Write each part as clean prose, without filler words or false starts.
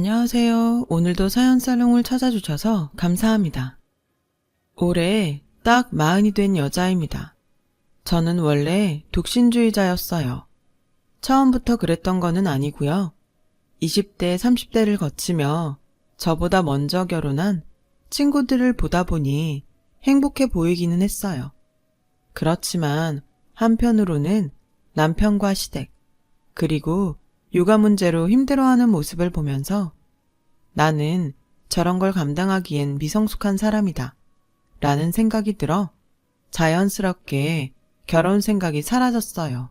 안녕하세요. 오늘도 사연살롱을 찾아주셔서 감사합니다. 올해 딱 40이 된 여자입니다. 저는 원래 독신주의자였어요. 처음부터 그랬던 거는 아니고요. 20대, 30대를 거치며 저보다 먼저 결혼한 친구들을 보다 보니 행복해 보이기는 했어요. 그렇지만 한편으로는 남편과 시댁, 그리고 육아 문제로 힘들어하는 모습을 보면서 나는 저런 걸 감당하기엔 미성숙한 사람이다 라는 생각이 들어 자연스럽게 결혼 생각이 사라졌어요.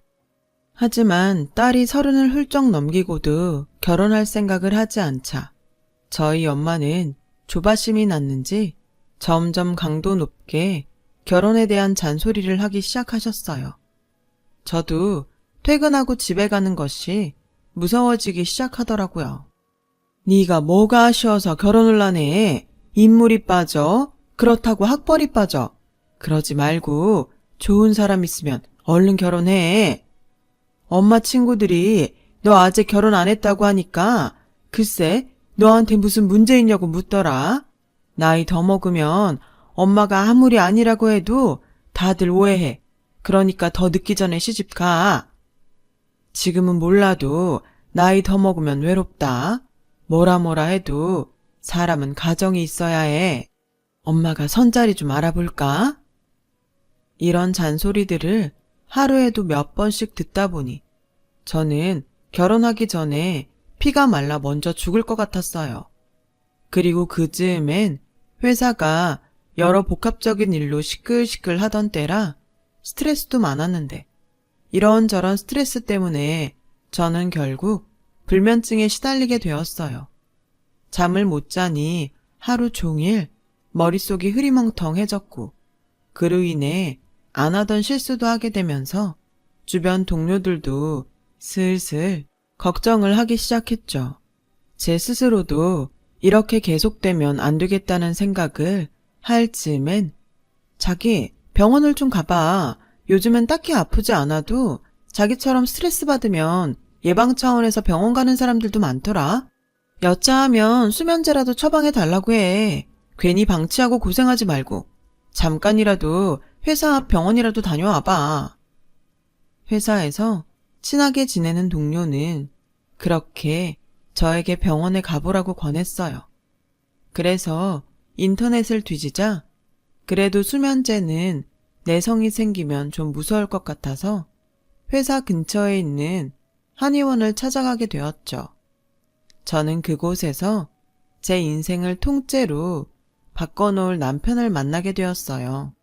하지만 딸이 30을 훌쩍 넘기고도 결혼할 생각을 하지 않자 저희 엄마는 조바심이 났는지 점점 강도 높게 결혼에 대한 잔소리를 하기 시작하셨어요. 저도 퇴근하고 집에 가는 것이 무서워지기 시작하더라고요. 네가 뭐가 아쉬워서 결혼을 하네. 인물이 빠져. 그렇다고 학벌이 빠져. 그러지 말고 좋은 사람 있으면 얼른 결혼해. 엄마 친구들이 너 아직 결혼 안 했다고 하니까 글쎄 너한테 무슨 문제 있냐고 묻더라. 나이 더 먹으면 엄마가 아무리 아니라고 해도 다들 오해해. 그러니까 더 늦기 전에 시집 가. 지금은 몰라도 나이 더 먹으면 외롭다. 뭐라 해도 사람은 가정이 있어야 해. 엄마가 선자리 좀 알아볼까? 이런 잔소리들을 하루에도 몇 번씩 듣다 보니 저는 결혼하기 전에 피가 말라 먼저 죽을 것 같았어요. 그리고 그 즈음엔 회사가 여러 복합적인 일로 시끌시끌 하던 때라 스트레스도 많았는데 이런저런 스트레스 때문에 저는 결국 불면증에 시달리게 되었어요. 잠을 못 자니 하루 종일 머릿속이 흐리멍텅해졌고 그로 인해 안 하던 실수도 하게 되면서 주변 동료들도 슬슬 걱정을 하기 시작했죠. 제 스스로도 이렇게 계속되면 안 되겠다는 생각을 할 즈음엔 자기 병원을 좀 가봐. 요즘엔 딱히 아프지 않아도 자기처럼 스트레스 받으면 예방 차원에서 병원 가는 사람들도 많더라. 여차하면 수면제라도 처방해 달라고 해. 괜히 방치하고 고생하지 말고 잠깐이라도 회사 앞 병원이라도 다녀와봐. 회사에서 친하게 지내는 동료는 그렇게 저에게 병원에 가보라고 권했어요. 그래서 인터넷을 뒤지자 그래도 수면제는 내성이 생기면 좀 무서울 것 같아서 회사 근처에 있는 한의원을 찾아가게 되었죠. 저는 그곳에서 제 인생을 통째로 바꿔놓을 남편을 만나게 되었어요.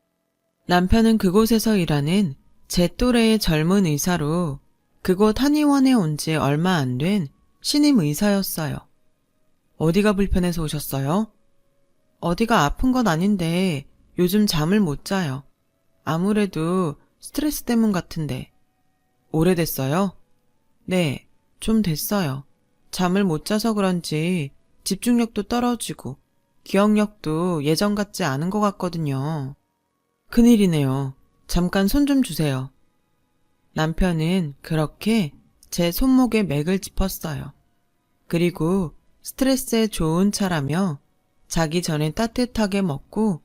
남편은 그곳에서 일하는 제 또래의 젊은 의사로 그곳 한의원에 온 지 얼마 안 된 신임 의사였어요. 어디가 불편해서 오셨어요? 어디가 아픈 건 아닌데 요즘 잠을 못 자요. 아무래도 스트레스 때문 같은데. 오래됐어요? 네, 좀 됐어요. 잠을 못 자서 그런지 집중력도 떨어지고 기억력도 예전 같지 않은 것 같거든요. 큰일이네요. 잠깐 손 좀 주세요. 남편은 그렇게 제 손목에 맥을 짚었어요. 그리고 스트레스에 좋은 차라며 자기 전에 따뜻하게 먹고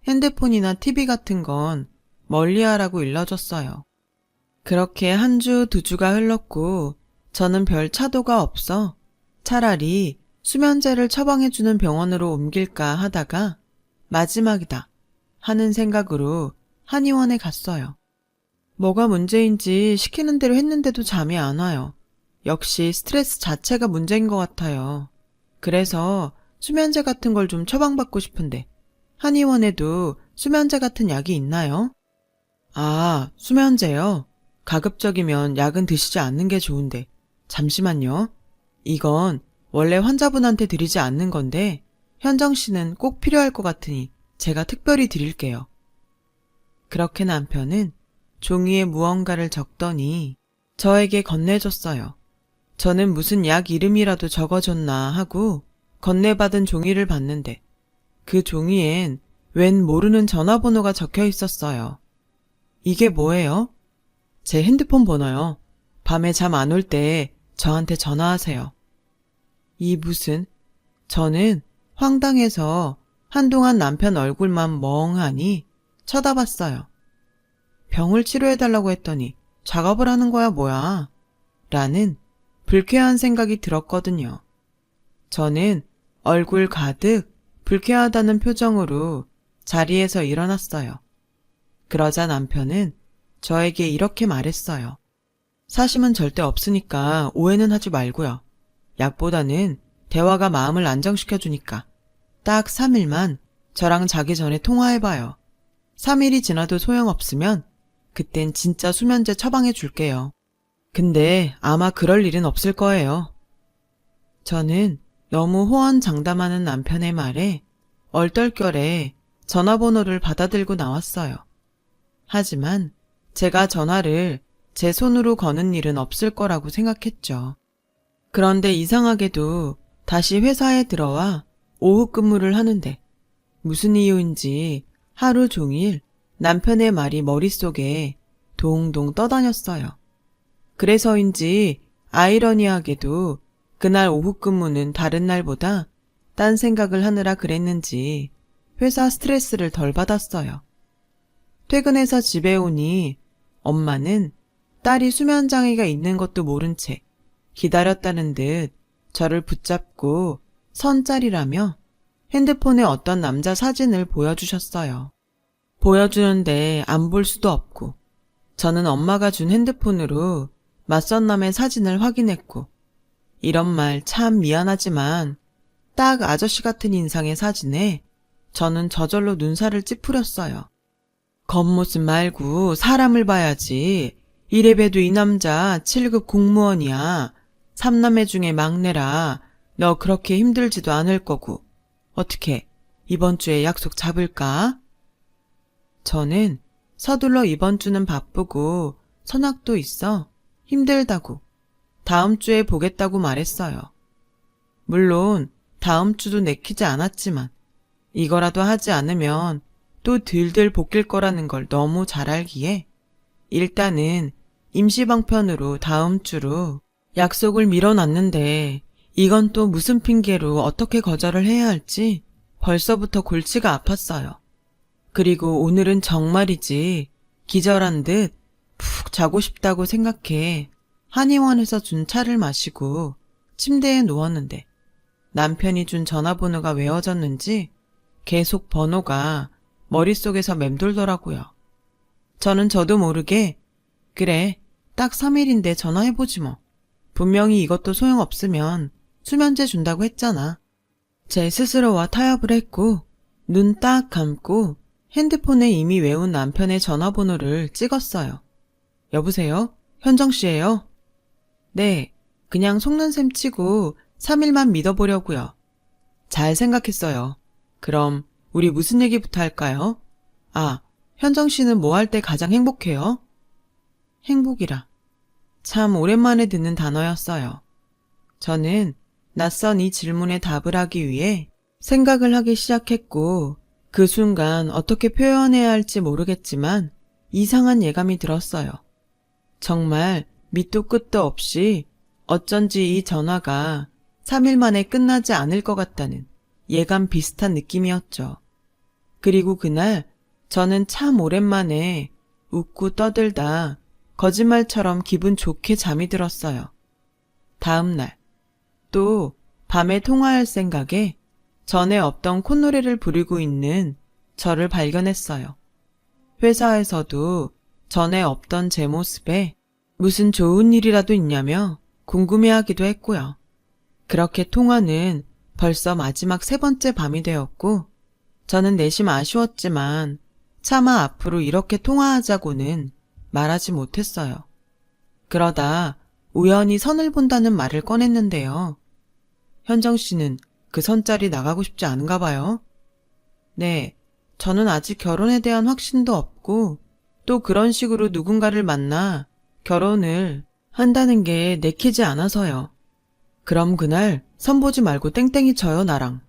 핸드폰이나 TV 같은 건 멀리하라고 일러줬어요. 그렇게 한 주, 두 주가 흘렀고 저는 별 차도가 없어 차라리 수면제를 처방해주는 병원으로 옮길까 하다가 마지막이다 하는 생각으로 한의원에 갔어요. 뭐가 문제인지 시키는 대로 했는데도 잠이 안 와요. 역시 스트레스 자체가 문제인 것 같아요. 그래서 수면제 같은 걸 좀 처방받고 싶은데 한의원에도 수면제 같은 약이 있나요? 아, 수면제요? 가급적이면 약은 드시지 않는 게 좋은데 잠시만요. 이건 원래 환자분한테 드리지 않는 건데 현정 씨는 꼭 필요할 것 같으니 제가 특별히 드릴게요. 그렇게 남편은 종이에 무언가를 적더니 저에게 건네줬어요. 저는 무슨 약 이름이라도 적어줬나 하고 건네받은 종이를 봤는데 그 종이엔 웬 모르는 전화번호가 적혀 있었어요. 이게 뭐예요? 제 핸드폰 번호요. 밤에 잠 안 올 때 저한테 전화하세요. 저는 황당해서 한동안 남편 얼굴만 멍하니 쳐다봤어요. 병을 치료해달라고 했더니 작업을 하는 거야 뭐야? 라는 불쾌한 생각이 들었거든요. 저는 얼굴 가득 불쾌하다는 표정으로 자리에서 일어났어요. 그러자 남편은 저에게 이렇게 말했어요. 사심은 절대 없으니까 오해는 하지 말고요. 약보다는 대화가 마음을 안정시켜주니까 딱 3일만 저랑 자기 전에 통화해봐요. 3일이 지나도 소용없으면 그땐 진짜 수면제 처방해 줄게요. 근데 아마 그럴 일은 없을 거예요. 저는 너무 호언장담하는 남편의 말에 얼떨결에 전화번호를 받아들고 나왔어요. 하지만 제가 전화를 제 손으로 거는 일은 없을 거라고 생각했죠. 그런데 이상하게도 다시 회사에 들어와 오후 근무를 하는데 무슨 이유인지 하루 종일 남편의 말이 머릿속에 동동 떠다녔어요. 그래서인지 아이러니하게도 그날 오후 근무는 다른 날보다 딴 생각을 하느라 그랬는지 회사 스트레스를 덜 받았어요. 퇴근해서 집에 오니 엄마는 딸이 수면장애가 있는 것도 모른 채 기다렸다는 듯 저를 붙잡고 선짜리라며 핸드폰에 어떤 남자 사진을 보여주셨어요. 보여주는데 안 볼 수도 없고 저는 엄마가 준 핸드폰으로 맞선 남의 사진을 확인했고 이런 말 참 미안하지만 딱 아저씨 같은 인상의 사진에 저는 저절로 눈살을 찌푸렸어요. 겉모습 말고 사람을 봐야지. 이래봬도 이 남자 7급 공무원이야. 3남매 중에 막내라. 너 그렇게 힘들지도 않을 거고. 어떻게 이번 주에 약속 잡을까? 저는 서둘러 이번 주는 바쁘고 선약도 있어 힘들다고 다음 주에 보겠다고 말했어요. 물론 다음 주도 내키지 않았지만 이거라도 하지 않으면 또 들들 볶일 거라는 걸 너무 잘 알기에 일단은 임시방편으로 다음 주로 약속을 밀어놨는데 이건 또 무슨 핑계로 어떻게 거절을 해야 할지 벌써부터 골치가 아팠어요. 그리고 오늘은 정말이지 기절한 듯 푹 자고 싶다고 생각해 한의원에서 준 차를 마시고 침대에 누웠는데 남편이 준 전화번호가 외워졌는지 계속 번호가 머릿속에서 맴돌더라고요. 저는 저도 모르게 그래 딱 3일인데 전화해보지 뭐. 분명히 이것도 소용없으면 수면제 준다고 했잖아. 제 스스로와 타협을 했고 눈 딱 감고 핸드폰에 이미 외운 남편의 전화번호를 찍었어요. 여보세요? 현정씨예요? 네, 그냥 속는 셈 치고 3일만 믿어보려고요. 잘 생각했어요. 그럼 우리 무슨 얘기부터 할까요? 아, 현정씨는 뭐 할 때 가장 행복해요? 행복이라. 참 오랜만에 듣는 단어였어요. 저는 낯선 이 질문에 답을 하기 위해 생각을 하기 시작했고 그 순간 어떻게 표현해야 할지 모르겠지만 이상한 예감이 들었어요. 정말 밑도 끝도 없이 어쩐지 이 전화가 3일 만에 끝나지 않을 것 같다는 예감 비슷한 느낌이었죠. 그리고 그날 저는 참 오랜만에 웃고 떠들다 거짓말처럼 기분 좋게 잠이 들었어요. 다음 날 또 밤에 통화할 생각에 전에 없던 콧노래를 부르고 있는 저를 발견했어요. 회사에서도 전에 없던 제 모습에 무슨 좋은 일이라도 있냐며 궁금해하기도 했고요. 그렇게 통화는 벌써 마지막 3번째 밤이 되었고 저는 내심 아쉬웠지만 차마 앞으로 이렇게 통화하자고는 말하지 못했어요. 그러다 우연히 선을 본다는 말을 꺼냈는데요. 현정 씨는 그 선자리 나가고 싶지 않은가 봐요. 네, 저는 아직 결혼에 대한 확신도 없고 또 그런 식으로 누군가를 만나 결혼을 한다는 게 내키지 않아서요. 그럼 그날 선보지 말고 땡땡이 쳐요 나랑.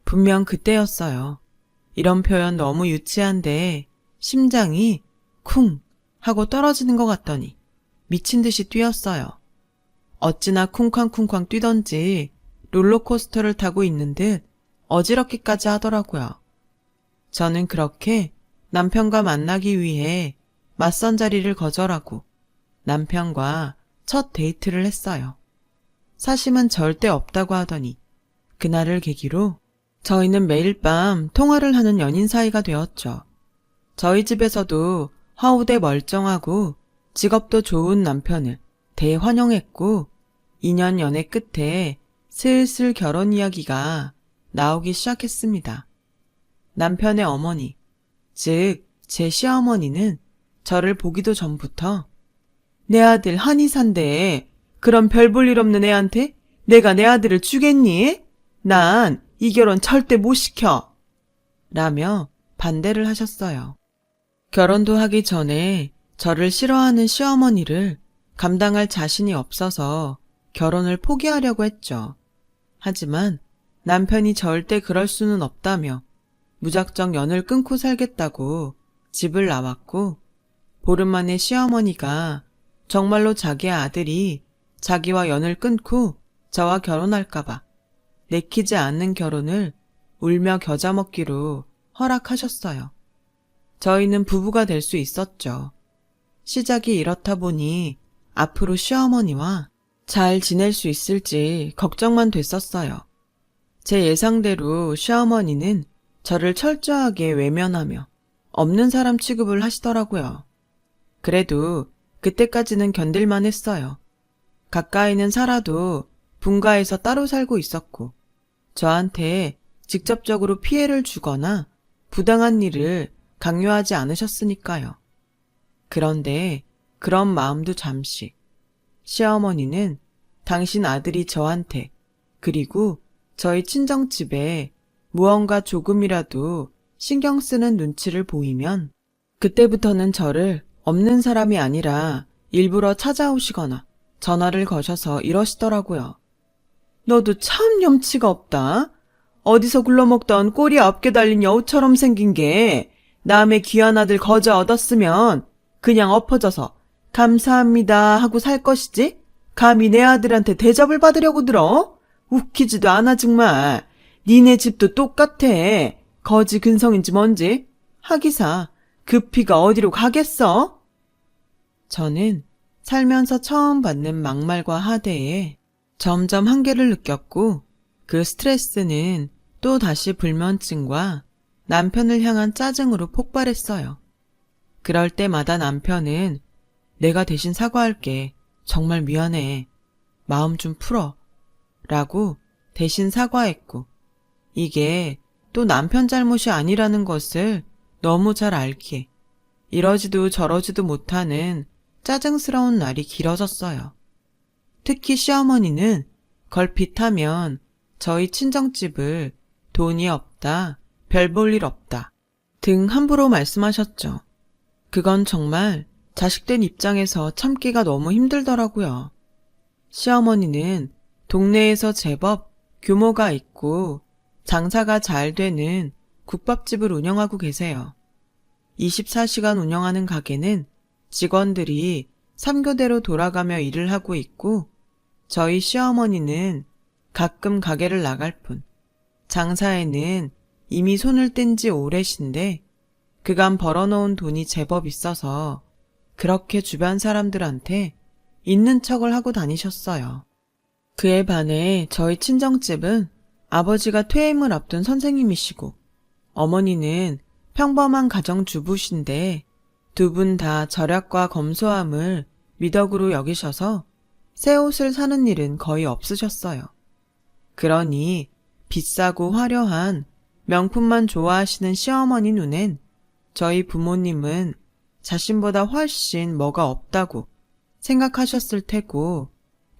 분명 그때였어요. 이런 표현 너무 유치한데 심장이 쿵 하고 떨어지는 것 같더니 미친 듯이 뛰었어요. 어찌나 쿵쾅쿵쾅 뛰던지 롤러코스터를 타고 있는 듯 어지럽기까지 하더라고요. 저는 그렇게 남편과 만나기 위해 맞선 자리를 거절하고 남편과 첫 데이트를 했어요. 사심은 절대 없다고 하더니 그날을 계기로 저희는 매일 밤 통화를 하는 연인 사이가 되었죠. 저희 집에서도 허우대 멀쩡하고 직업도 좋은 남편을 대환영했고 2년 연애 끝에 슬슬 결혼 이야기가 나오기 시작했습니다. 남편의 어머니, 즉 제 시어머니는 저를 보기도 전부터 내 아들 한의사인데 그런 별 볼 일 없는 애한테 내가 내 아들을 주겠니? 난 이 결혼 절대 못 시켜! 라며 반대를 하셨어요. 결혼도 하기 전에 저를 싫어하는 시어머니를 감당할 자신이 없어서 결혼을 포기하려고 했죠. 하지만 남편이 절대 그럴 수는 없다며 무작정 연을 끊고 살겠다고 집을 나왔고 보름 만에 시어머니가 정말로 자기 아들이 자기와 연을 끊고 저와 결혼할까봐 내키지 않는 결혼을 울며 겨자 먹기로 허락하셨어요. 저희는 부부가 될 수 있었죠. 시작이 이렇다 보니 앞으로 시어머니와 잘 지낼 수 있을지 걱정만 됐었어요. 제 예상대로 시어머니는 저를 철저하게 외면하며 없는 사람 취급을 하시더라고요. 그래도 그때까지는 견딜만 했어요. 가까이는 살아도 분가해서 따로 살고 있었고 저한테 직접적으로 피해를 주거나 부당한 일을 강요하지 않으셨으니까요. 그런데 그런 마음도 잠시. 시어머니는 당신 아들이 저한테 그리고 저희 친정집에 무언가 조금이라도 신경 쓰는 눈치를 보이면 그때부터는 저를 없는 사람이 아니라 일부러 찾아오시거나 전화를 거셔서 이러시더라고요. 너도 참 염치가 없다. 어디서 굴러먹던 꼬리 앞게 달린 여우처럼 생긴 게 남의 귀한 아들 거저 얻었으면 그냥 엎어져서 감사합니다 하고 살 것이지 감히 내 아들한테 대접을 받으려고 들어? 웃기지도 않아 정말. 니네 집도 똑같아. 거지 근성인지 뭔지. 하기사 그 피가 어디로 가겠어? 저는 살면서 처음 받는 막말과 하대에 점점 한계를 느꼈고 그 스트레스는 또 다시 불면증과 남편을 향한 짜증으로 폭발했어요. 그럴 때마다 남편은 내가 대신 사과할게. 정말 미안해. 마음 좀 풀어. 라고 대신 사과했고 이게 또 남편 잘못이 아니라는 것을 너무 잘 알기에 이러지도 저러지도 못하는 짜증스러운 날이 길어졌어요. 특히 시어머니는 걸핏하면 저희 친정집을 돈이 없다, 별 볼 일 없다 등 함부로 말씀하셨죠. 그건 정말 자식된 입장에서 참기가 너무 힘들더라고요. 시어머니는 동네에서 제법 규모가 있고 장사가 잘 되는 국밥집을 운영하고 계세요. 24시간 운영하는 가게는 직원들이 3교대로 돌아가며 일을 하고 있고 저희 시어머니는 가끔 가게를 나갈 뿐 장사에는 이미 손을 뗀 지 오래신데 그간 벌어놓은 돈이 제법 있어서 그렇게 주변 사람들한테 있는 척을 하고 다니셨어요. 그에 반해 저희 친정집은 아버지가 퇴임을 앞둔 선생님이시고 어머니는 평범한 가정주부신데 두 분 다 절약과 검소함을 미덕으로 여기셔서 새 옷을 사는 일은 거의 없으셨어요. 그러니 비싸고 화려한 명품만 좋아하시는 시어머니 눈엔 저희 부모님은 자신보다 훨씬 뭐가 없다고 생각하셨을 테고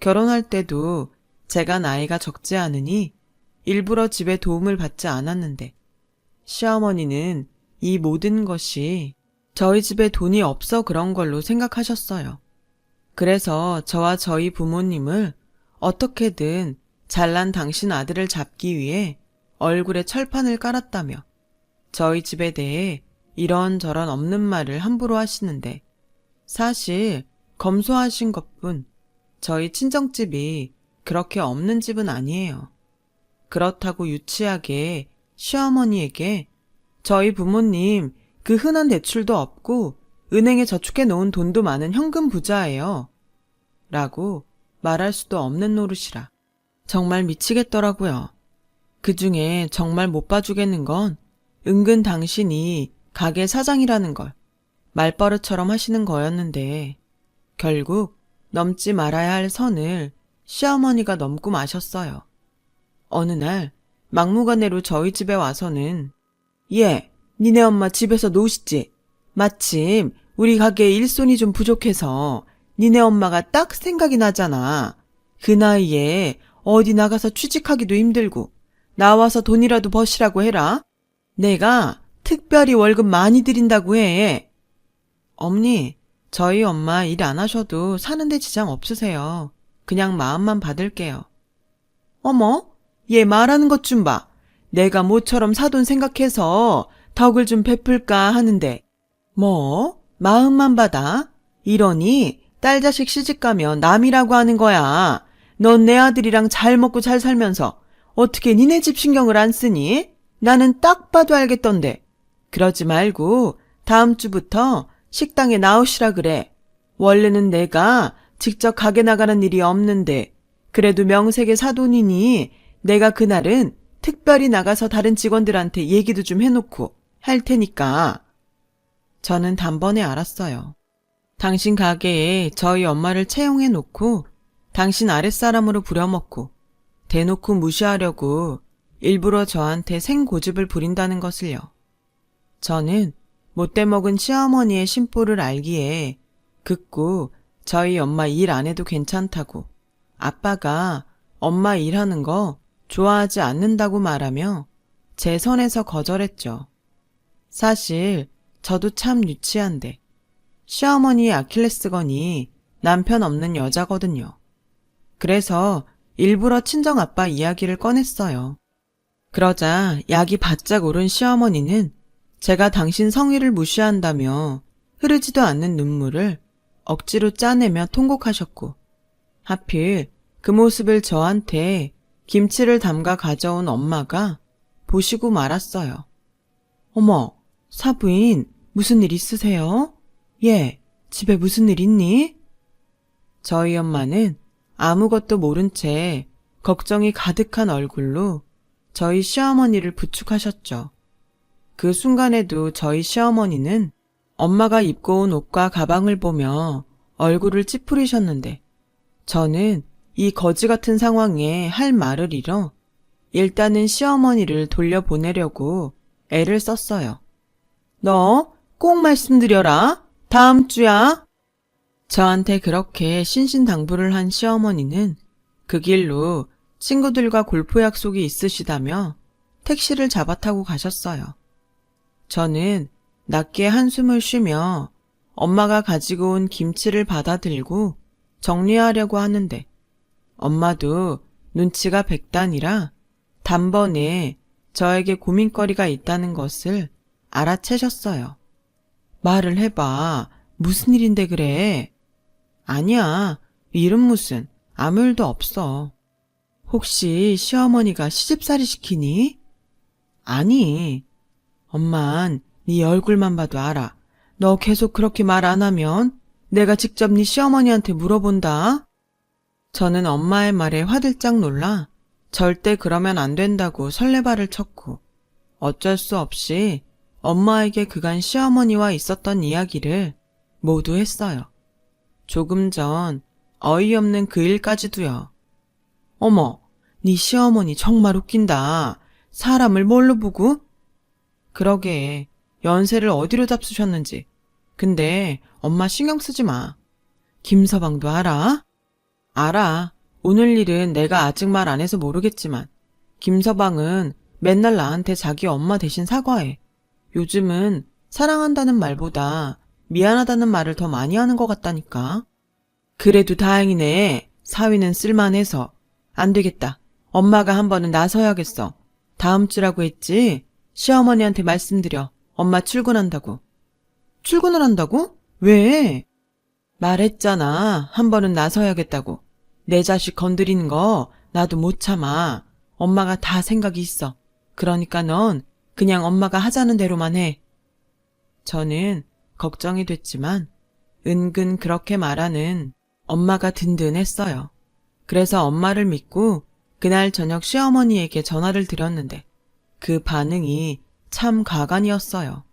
결혼할 때도 제가 나이가 적지 않으니 일부러 집에 도움을 받지 않았는데 시어머니는 이 모든 것이 저희 집에 돈이 없어 그런 걸로 생각하셨어요. 그래서 저와 저희 부모님을 어떻게든 잘난 당신 아들을 잡기 위해 얼굴에 철판을 깔았다며 저희 집에 대해 이런저런 없는 말을 함부로 하시는데 사실 검소하신 것뿐 저희 친정집이 그렇게 없는 집은 아니에요. 그렇다고 유치하게 시어머니에게 저희 부모님 그 흔한 대출도 없고 은행에 저축해 놓은 돈도 많은 현금 부자예요. 라고 말할 수도 없는 노릇이라 정말 미치겠더라고요. 그중에 정말 못 봐주겠는 건 은근 당신이 가게 사장이라는 걸 말버릇처럼 하시는 거였는데 결국 넘지 말아야 할 선을 시어머니가 넘고 마셨어요. 어느 날 막무가내로 저희 집에 와서는 얘, 니네 엄마 집에서 노시지? 마침 우리 가게에 일손이 좀 부족해서 니네 엄마가 딱 생각이 나잖아. 그 나이에 어디 나가서 취직하기도 힘들고 나와서 돈이라도 버시라고 해라. 내가 특별히 월급 많이 드린다고 해. 엄니, 저희 엄마 일 안 하셔도 사는데 지장 없으세요. 그냥 마음만 받을게요. 어머, 얘 말하는 것 좀 봐. 내가 모처럼 사돈 생각해서 덕을 좀 베풀까 하는데 뭐? 마음만 받아? 이러니 딸 자식 시집가면 남이라고 하는 거야. 넌 내 아들이랑 잘 먹고 잘 살면서 어떻게 니네 집 신경을 안 쓰니? 나는 딱 봐도 알겠던데. 그러지 말고 다음 주부터 식당에 나오시라 그래. 원래는 내가 직접 가게 나가는 일이 없는데 그래도 명색의 사돈이니 내가 그날은 특별히 나가서 다른 직원들한테 얘기도 좀 해놓고 할 테니까. 저는 단번에 알았어요. 당신 가게에 저희 엄마를 채용해놓고 당신 아랫사람으로 부려먹고 대놓고 무시하려고 일부러 저한테 생고집을 부린다는 것을요. 저는 못돼 먹은 시어머니의 심보를 알기에 극구 저희 엄마 일 안 해도 괜찮다고 아빠가 엄마 일하는 거 좋아하지 않는다고 말하며 제 선에서 거절했죠. 사실 저도 참 유치한데 시어머니의 아킬레스건이 남편 없는 여자거든요. 그래서 일부러 친정아빠 이야기를 꺼냈어요. 그러자 약이 바짝 오른 시어머니는 제가 당신 성의를 무시한다며 흐르지도 않는 눈물을 억지로 짜내며 통곡하셨고 하필 그 모습을 저한테 김치를 담가 가져온 엄마가 보시고 말았어요. 어머, 사부인 무슨 일 있으세요? 예, 집에 무슨 일 있니? 저희 엄마는 아무것도 모른 채 걱정이 가득한 얼굴로 저희 시어머니를 부축하셨죠. 그 순간에도 저희 시어머니는 엄마가 입고 온 옷과 가방을 보며 얼굴을 찌푸리셨는데 저는 이 거지 같은 상황에 할 말을 잃어 일단은 시어머니를 돌려보내려고 애를 썼어요. 너 꼭 말씀드려라. 다음 주야. 저한테 그렇게 신신당부를 한 시어머니는 그 길로 친구들과 골프 약속이 있으시다며 택시를 잡아 타고 가셨어요. 저는 낮게 한숨을 쉬며 엄마가 가지고 온 김치를 받아들고 정리하려고 하는데 엄마도 눈치가 백단이라 단번에 저에게 고민거리가 있다는 것을 알아채셨어요. 말을 해봐. 무슨 일인데 그래? 아니야. 일은 무슨. 아무 일도 없어. 혹시 시어머니가 시집살이 시키니? 아니. 엄만 네 얼굴만 봐도 알아. 너 계속 그렇게 말 안 하면 내가 직접 네 시어머니한테 물어본다. 저는 엄마의 말에 화들짝 놀라 절대 그러면 안 된다고 설레발을 쳤고 어쩔 수 없이 엄마에게 그간 시어머니와 있었던 이야기를 모두 했어요. 조금 전 어이없는 그 일까지도요. 어머, 네 시어머니 정말 웃긴다. 사람을 뭘로 보고? 그러게 연세를 어디로 잡수셨는지. 근데 엄마 신경 쓰지 마. 김서방도 알아? 알아. 오늘 일은 내가 아직 말 안 해서 모르겠지만 김서방은 맨날 나한테 자기 엄마 대신 사과해. 요즘은 사랑한다는 말보다 미안하다는 말을 더 많이 하는 것 같다니까. 그래도 다행이네. 사위는 쓸만해서. 안 되겠다. 엄마가 한 번은 나서야겠어. 다음 주라고 했지? 시어머니한테 말씀드려. 엄마 출근한다고. 출근을 한다고? 왜? 말했잖아. 한 번은 나서야겠다고. 내 자식 건드리는 거 나도 못 참아. 엄마가 다 생각이 있어. 그러니까 넌 그냥 엄마가 하자는 대로만 해. 저는 걱정이 됐지만 은근 그렇게 말하는 엄마가 든든했어요. 그래서 엄마를 믿고 그날 저녁 시어머니에게 전화를 드렸는데 그 반응이 참 가관이었어요.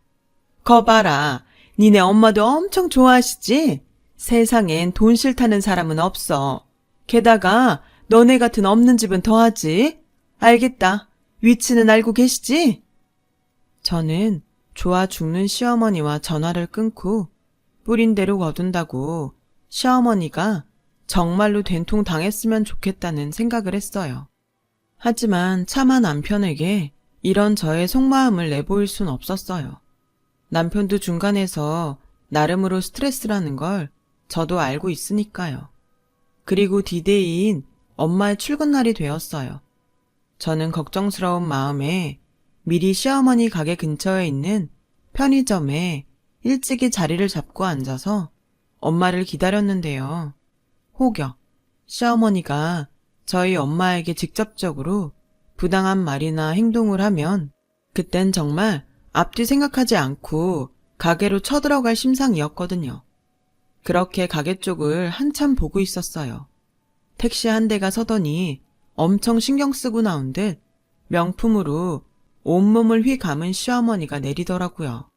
거봐라, 니네 엄마도 엄청 좋아하시지? 세상엔 돈 싫다는 사람은 없어. 게다가 너네 같은 없는 집은 더하지. 알겠다. 위치는 알고 계시지? 저는 좋아 죽는 시어머니와 전화를 끊고 뿌린 대로 거둔다고 시어머니가 정말로 된통 당했으면 좋겠다는 생각을 했어요. 하지만 차마 남편에게 이런 저의 속마음을 내보일 순 없었어요. 남편도 중간에서 나름으로 스트레스라는 걸 저도 알고 있으니까요. 그리고 디데이인 엄마의 출근 날이 되었어요. 저는 걱정스러운 마음에 미리 시어머니 가게 근처에 있는 편의점에 일찍이 자리를 잡고 앉아서 엄마를 기다렸는데요. 혹여 시어머니가 저희 엄마에게 직접적으로 부당한 말이나 행동을 하면 그땐 정말 앞뒤 생각하지 않고 가게로 쳐들어갈 심상이었거든요. 그렇게 가게 쪽을 한참 보고 있었어요. 택시 한 대가 서더니 엄청 신경 쓰고 나온 듯 명품으로 온몸을 휘감은 시어머니가 내리더라고요.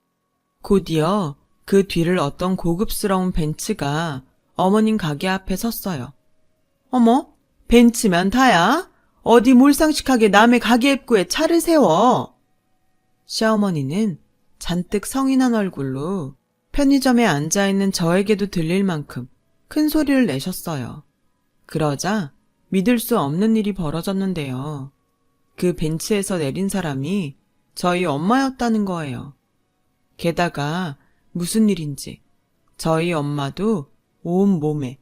곧이어 그 뒤를 어떤 고급스러운 벤츠가 어머님 가게 앞에 섰어요. 어머, 벤츠면 다야? 어디 몰상식하게 남의 가게 입구에 차를 세워? 시어머니는 잔뜩 성인한 얼굴로 편의점에 앉아있는 저에게도 들릴 만큼 큰 소리를 내셨어요. 그러자 믿을 수 없는 일이 벌어졌는데요. 그 벤츠에서 내린 사람이 저희 엄마였다는 거예요. 게다가 무슨 일인지 저희 엄마도 온 몸에,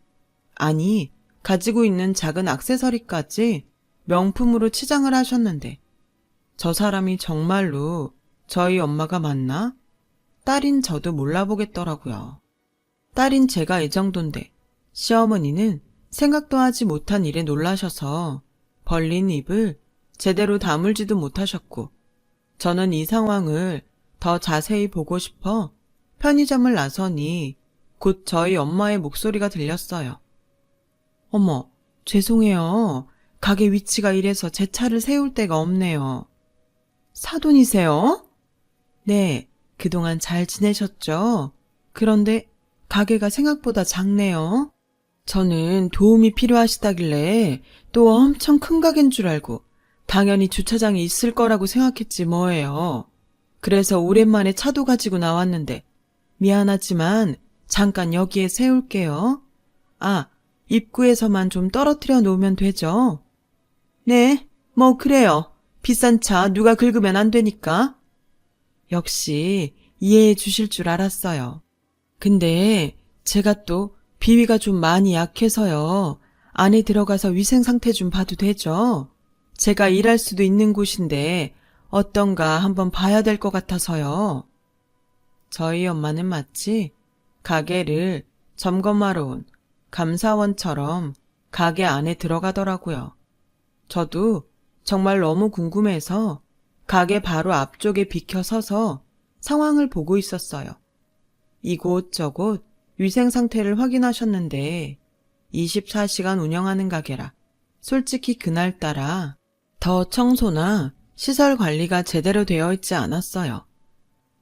아니 가지고 있는 작은 액세서리까지 명품으로 치장을 하셨는데 저 사람이 정말로 저희 엄마가 맞나? 딸인 저도 몰라보겠더라고요. 딸인 제가 이 정도인데 시어머니는 생각도 하지 못한 일에 놀라셔서 벌린 입을 제대로 다물지도 못하셨고 저는 이 상황을 더 자세히 보고 싶어 편의점을 나서니 곧 저희 엄마의 목소리가 들렸어요. 어머, 죄송해요. 가게 위치가 이래서 제 차를 세울 데가 없네요. 사돈이세요? 네, 그동안 잘 지내셨죠? 그런데 가게가 생각보다 작네요. 저는 도움이 필요하시다길래 또 엄청 큰 가게인 줄 알고 당연히 주차장이 있을 거라고 생각했지 뭐예요. 그래서 오랜만에 차도 가지고 나왔는데 미안하지만 잠깐 여기에 세울게요. 아, 입구에서만 좀 떨어뜨려 놓으면 되죠? 네, 뭐 그래요. 비싼 차 누가 긁으면 안 되니까. 역시 이해해 주실 줄 알았어요. 근데 제가 또 비위가 좀 많이 약해서요. 안에 들어가서 위생 상태 좀 봐도 되죠? 제가 일할 수도 있는 곳인데 어떤가 한번 봐야 될 것 같아서요. 저희 엄마는 마치 가게를 점검하러 온 감사원처럼 가게 안에 들어가더라고요. 저도 정말 너무 궁금해서 가게 바로 앞쪽에 비켜 서서 상황을 보고 있었어요. 이곳저곳 위생 상태를 확인하셨는데 24시간 운영하는 가게라 솔직히 그날따라 더 청소나 시설 관리가 제대로 되어 있지 않았어요.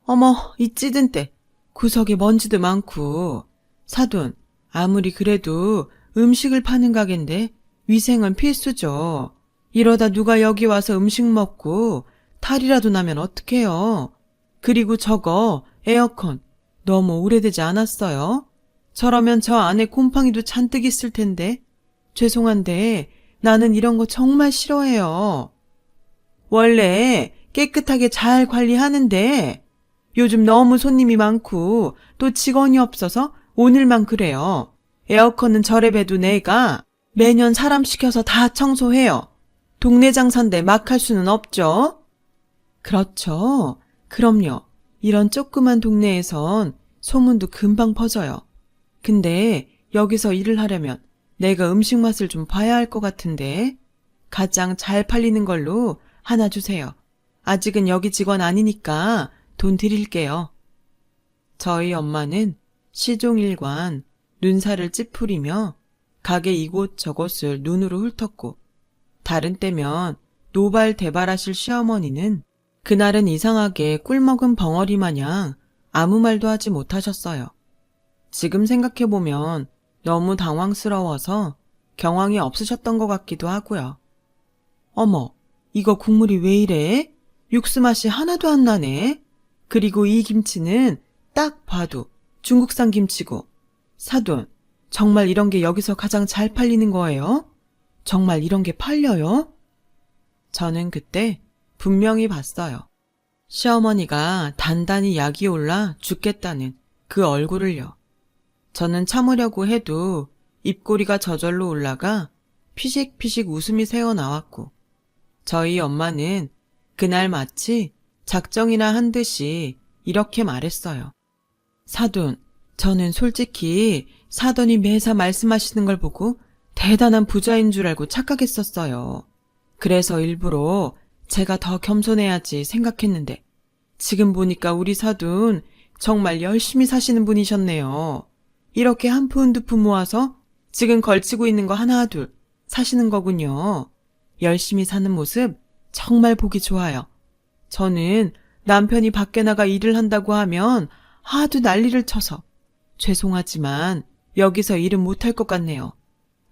어머, 이 찌든 때 구석에 먼지도 많고. 사돈, 아무리 그래도 음식을 파는 가게인데 위생은 필수죠. 이러다 누가 여기 와서 음식 먹고 탈이라도 나면 어떡해요. 그리고 저거 에어컨 너무 오래되지 않았어요? 저러면 저 안에 곰팡이도 잔뜩 있을 텐데. 죄송한데 나는 이런 거 정말 싫어해요. 원래 깨끗하게 잘 관리하는데 요즘 너무 손님이 많고 또 직원이 없어서 오늘만 그래요. 에어컨은 저래봬도 내가 매년 사람 시켜서 다 청소해요. 동네 장사인데 막 할 수는 없죠. 그렇죠. 그럼요. 이런 조그만 동네에선 소문도 금방 퍼져요. 근데 여기서 일을 하려면 내가 음식 맛을 좀 봐야 할 것 같은데 가장 잘 팔리는 걸로 하나 주세요. 아직은 여기 직원 아니니까 돈 드릴게요. 저희 엄마는 시종일관 눈살을 찌푸리며 가게 이곳저곳을 눈으로 훑었고, 다른 때면 노발대발하실 시어머니는 그날은 이상하게 꿀먹은 벙어리 마냥 아무 말도 하지 못하셨어요. 지금 생각해보면 너무 당황스러워서 경황이 없으셨던 것 같기도 하고요. 어머, 이거 국물이 왜 이래? 육수 맛이 하나도 안 나네. 그리고 이 김치는 딱 봐도 중국산 김치고. 사돈, 정말 이런 게 여기서 가장 잘 팔리는 거예요? 정말 이런 게 팔려요? 저는 그때 분명히 봤어요. 시어머니가 단단히 약이 올라 죽겠다는 그 얼굴을요. 저는 참으려고 해도 입꼬리가 저절로 올라가 피식피식 웃음이 새어나왔고, 저희 엄마는 그날 마치 작정이나 한 듯이 이렇게 말했어요. 사돈, 저는 솔직히 사돈이 매사 말씀하시는 걸 보고 대단한 부자인 줄 알고 착각했었어요. 그래서 일부러 제가 더 겸손해야지 생각했는데, 지금 보니까 우리 사돈 정말 열심히 사시는 분이셨네요. 이렇게 한 푼 두 푼 모아서 지금 걸치고 있는 거 하나 둘 사시는 거군요. 열심히 사는 모습 정말 보기 좋아요. 저는 남편이 밖에 나가 일을 한다고 하면 하도 난리를 쳐서 죄송하지만 여기서 일은 못할 것 같네요.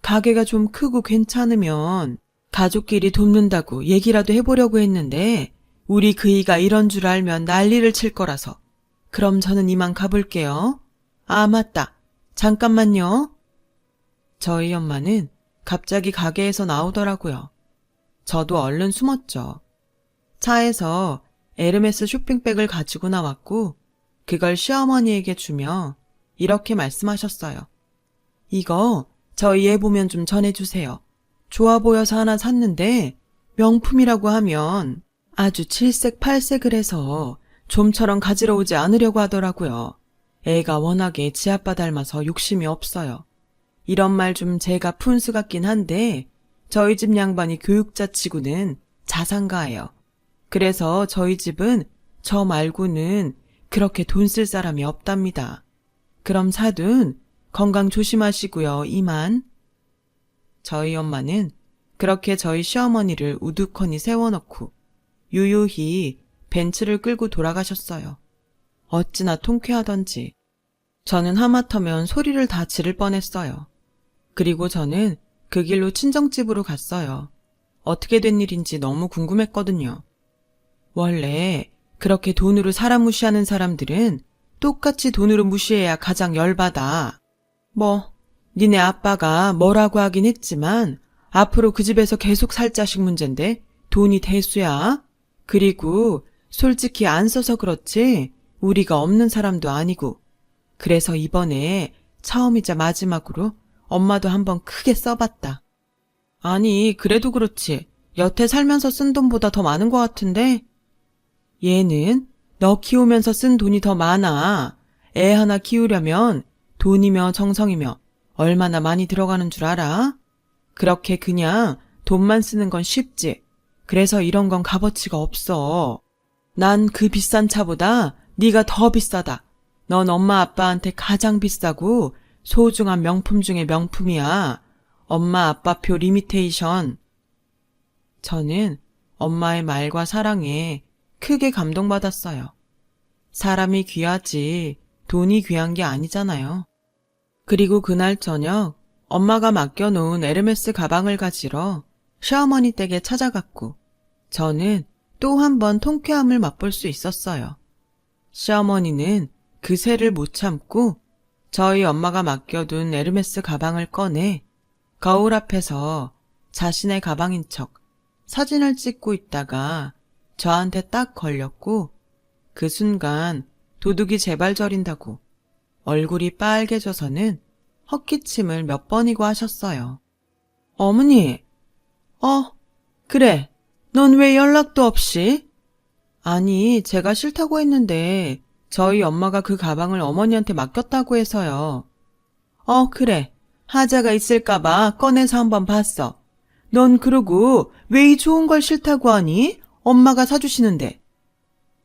가게가 좀 크고 괜찮으면 가족끼리 돕는다고 얘기라도 해보려고 했는데 우리 그이가 이런 줄 알면 난리를 칠 거라서. 그럼 저는 이만 가볼게요. 아, 맞다. 잠깐만요. 저희 엄마는 갑자기 가게에서 나오더라고요. 저도 얼른 숨었죠. 차에서 에르메스 쇼핑백을 가지고 나왔고 그걸 시어머니에게 주며 이렇게 말씀하셨어요. 이거 저희 애 보면 좀 전해주세요. 좋아 보여서 하나 샀는데 명품이라고 하면 아주 칠색팔색을 해서 좀처럼 가지러 오지 않으려고 하더라고요. 애가 워낙에 지아빠 닮아서 욕심이 없어요. 이런 말 좀 제가 푼수 같긴 한데 저희 집 양반이 교육자 치고는 자산가예요. 그래서 저희 집은 저 말고는 그렇게 돈 쓸 사람이 없답니다. 그럼 사돈 건강 조심하시고요. 이만. 저희 엄마는 그렇게 저희 시어머니를 우두커니 세워놓고 유유히 벤츠를 끌고 돌아가셨어요. 어찌나 통쾌하던지. 저는 하마터면 소리를 다 지를 뻔했어요. 그리고 저는 그 길로 친정집으로 갔어요. 어떻게 된 일인지 너무 궁금했거든요. 원래 그렇게 돈으로 사람 무시하는 사람들은 똑같이 돈으로 무시해야 가장 열받아. 니네 아빠가 뭐라고 하긴 했지만 앞으로 그 집에서 계속 살 자식 문제인데 돈이 대수야. 그리고 솔직히 안 써서 그렇지 우리가 없는 사람도 아니고. 그래서 이번에 처음이자 마지막으로 엄마도 한번 크게 써봤다. 아니 그래도 그렇지 여태 살면서 쓴 돈보다 더 많은 것 같은데? 얘는 너 키우면서 쓴 돈이 더 많아. 애 하나 키우려면 돈이며 정성이며 얼마나 많이 들어가는 줄 알아? 그렇게 그냥 돈만 쓰는 건 쉽지. 그래서 이런 건 값어치가 없어. 난 그 비싼 차보다 네가 더 비싸다. 넌 엄마 아빠한테 가장 비싸고 소중한 명품 중에 명품이야. 엄마 아빠표 리미테이션. 저는 엄마의 말과 사랑에 크게 감동받았어요. 사람이 귀하지 돈이 귀한 게 아니잖아요. 그리고 그날 저녁 엄마가 맡겨놓은 에르메스 가방을 가지러 시어머니 댁에 찾아갔고 저는 또 한 번 통쾌함을 맛볼 수 있었어요. 시어머니는 그새를 못 참고 저희 엄마가 맡겨둔 에르메스 가방을 꺼내 거울 앞에서 자신의 가방인 척 사진을 찍고 있다가 저한테 딱 걸렸고 그 순간 도둑이 제발 저린다고 얼굴이 빨개져서는 헛기침을 몇 번이고 하셨어요. 어머니, 그래, 넌 왜 연락도 없이? 아니, 제가 싫다고 했는데 저희 엄마가 그 가방을 어머니한테 맡겼다고 해서요. 그래, 하자가 있을까봐 꺼내서 한번 봤어. 넌 그러고 왜 이 좋은 걸 싫다고 하니? 엄마가 사주시는데.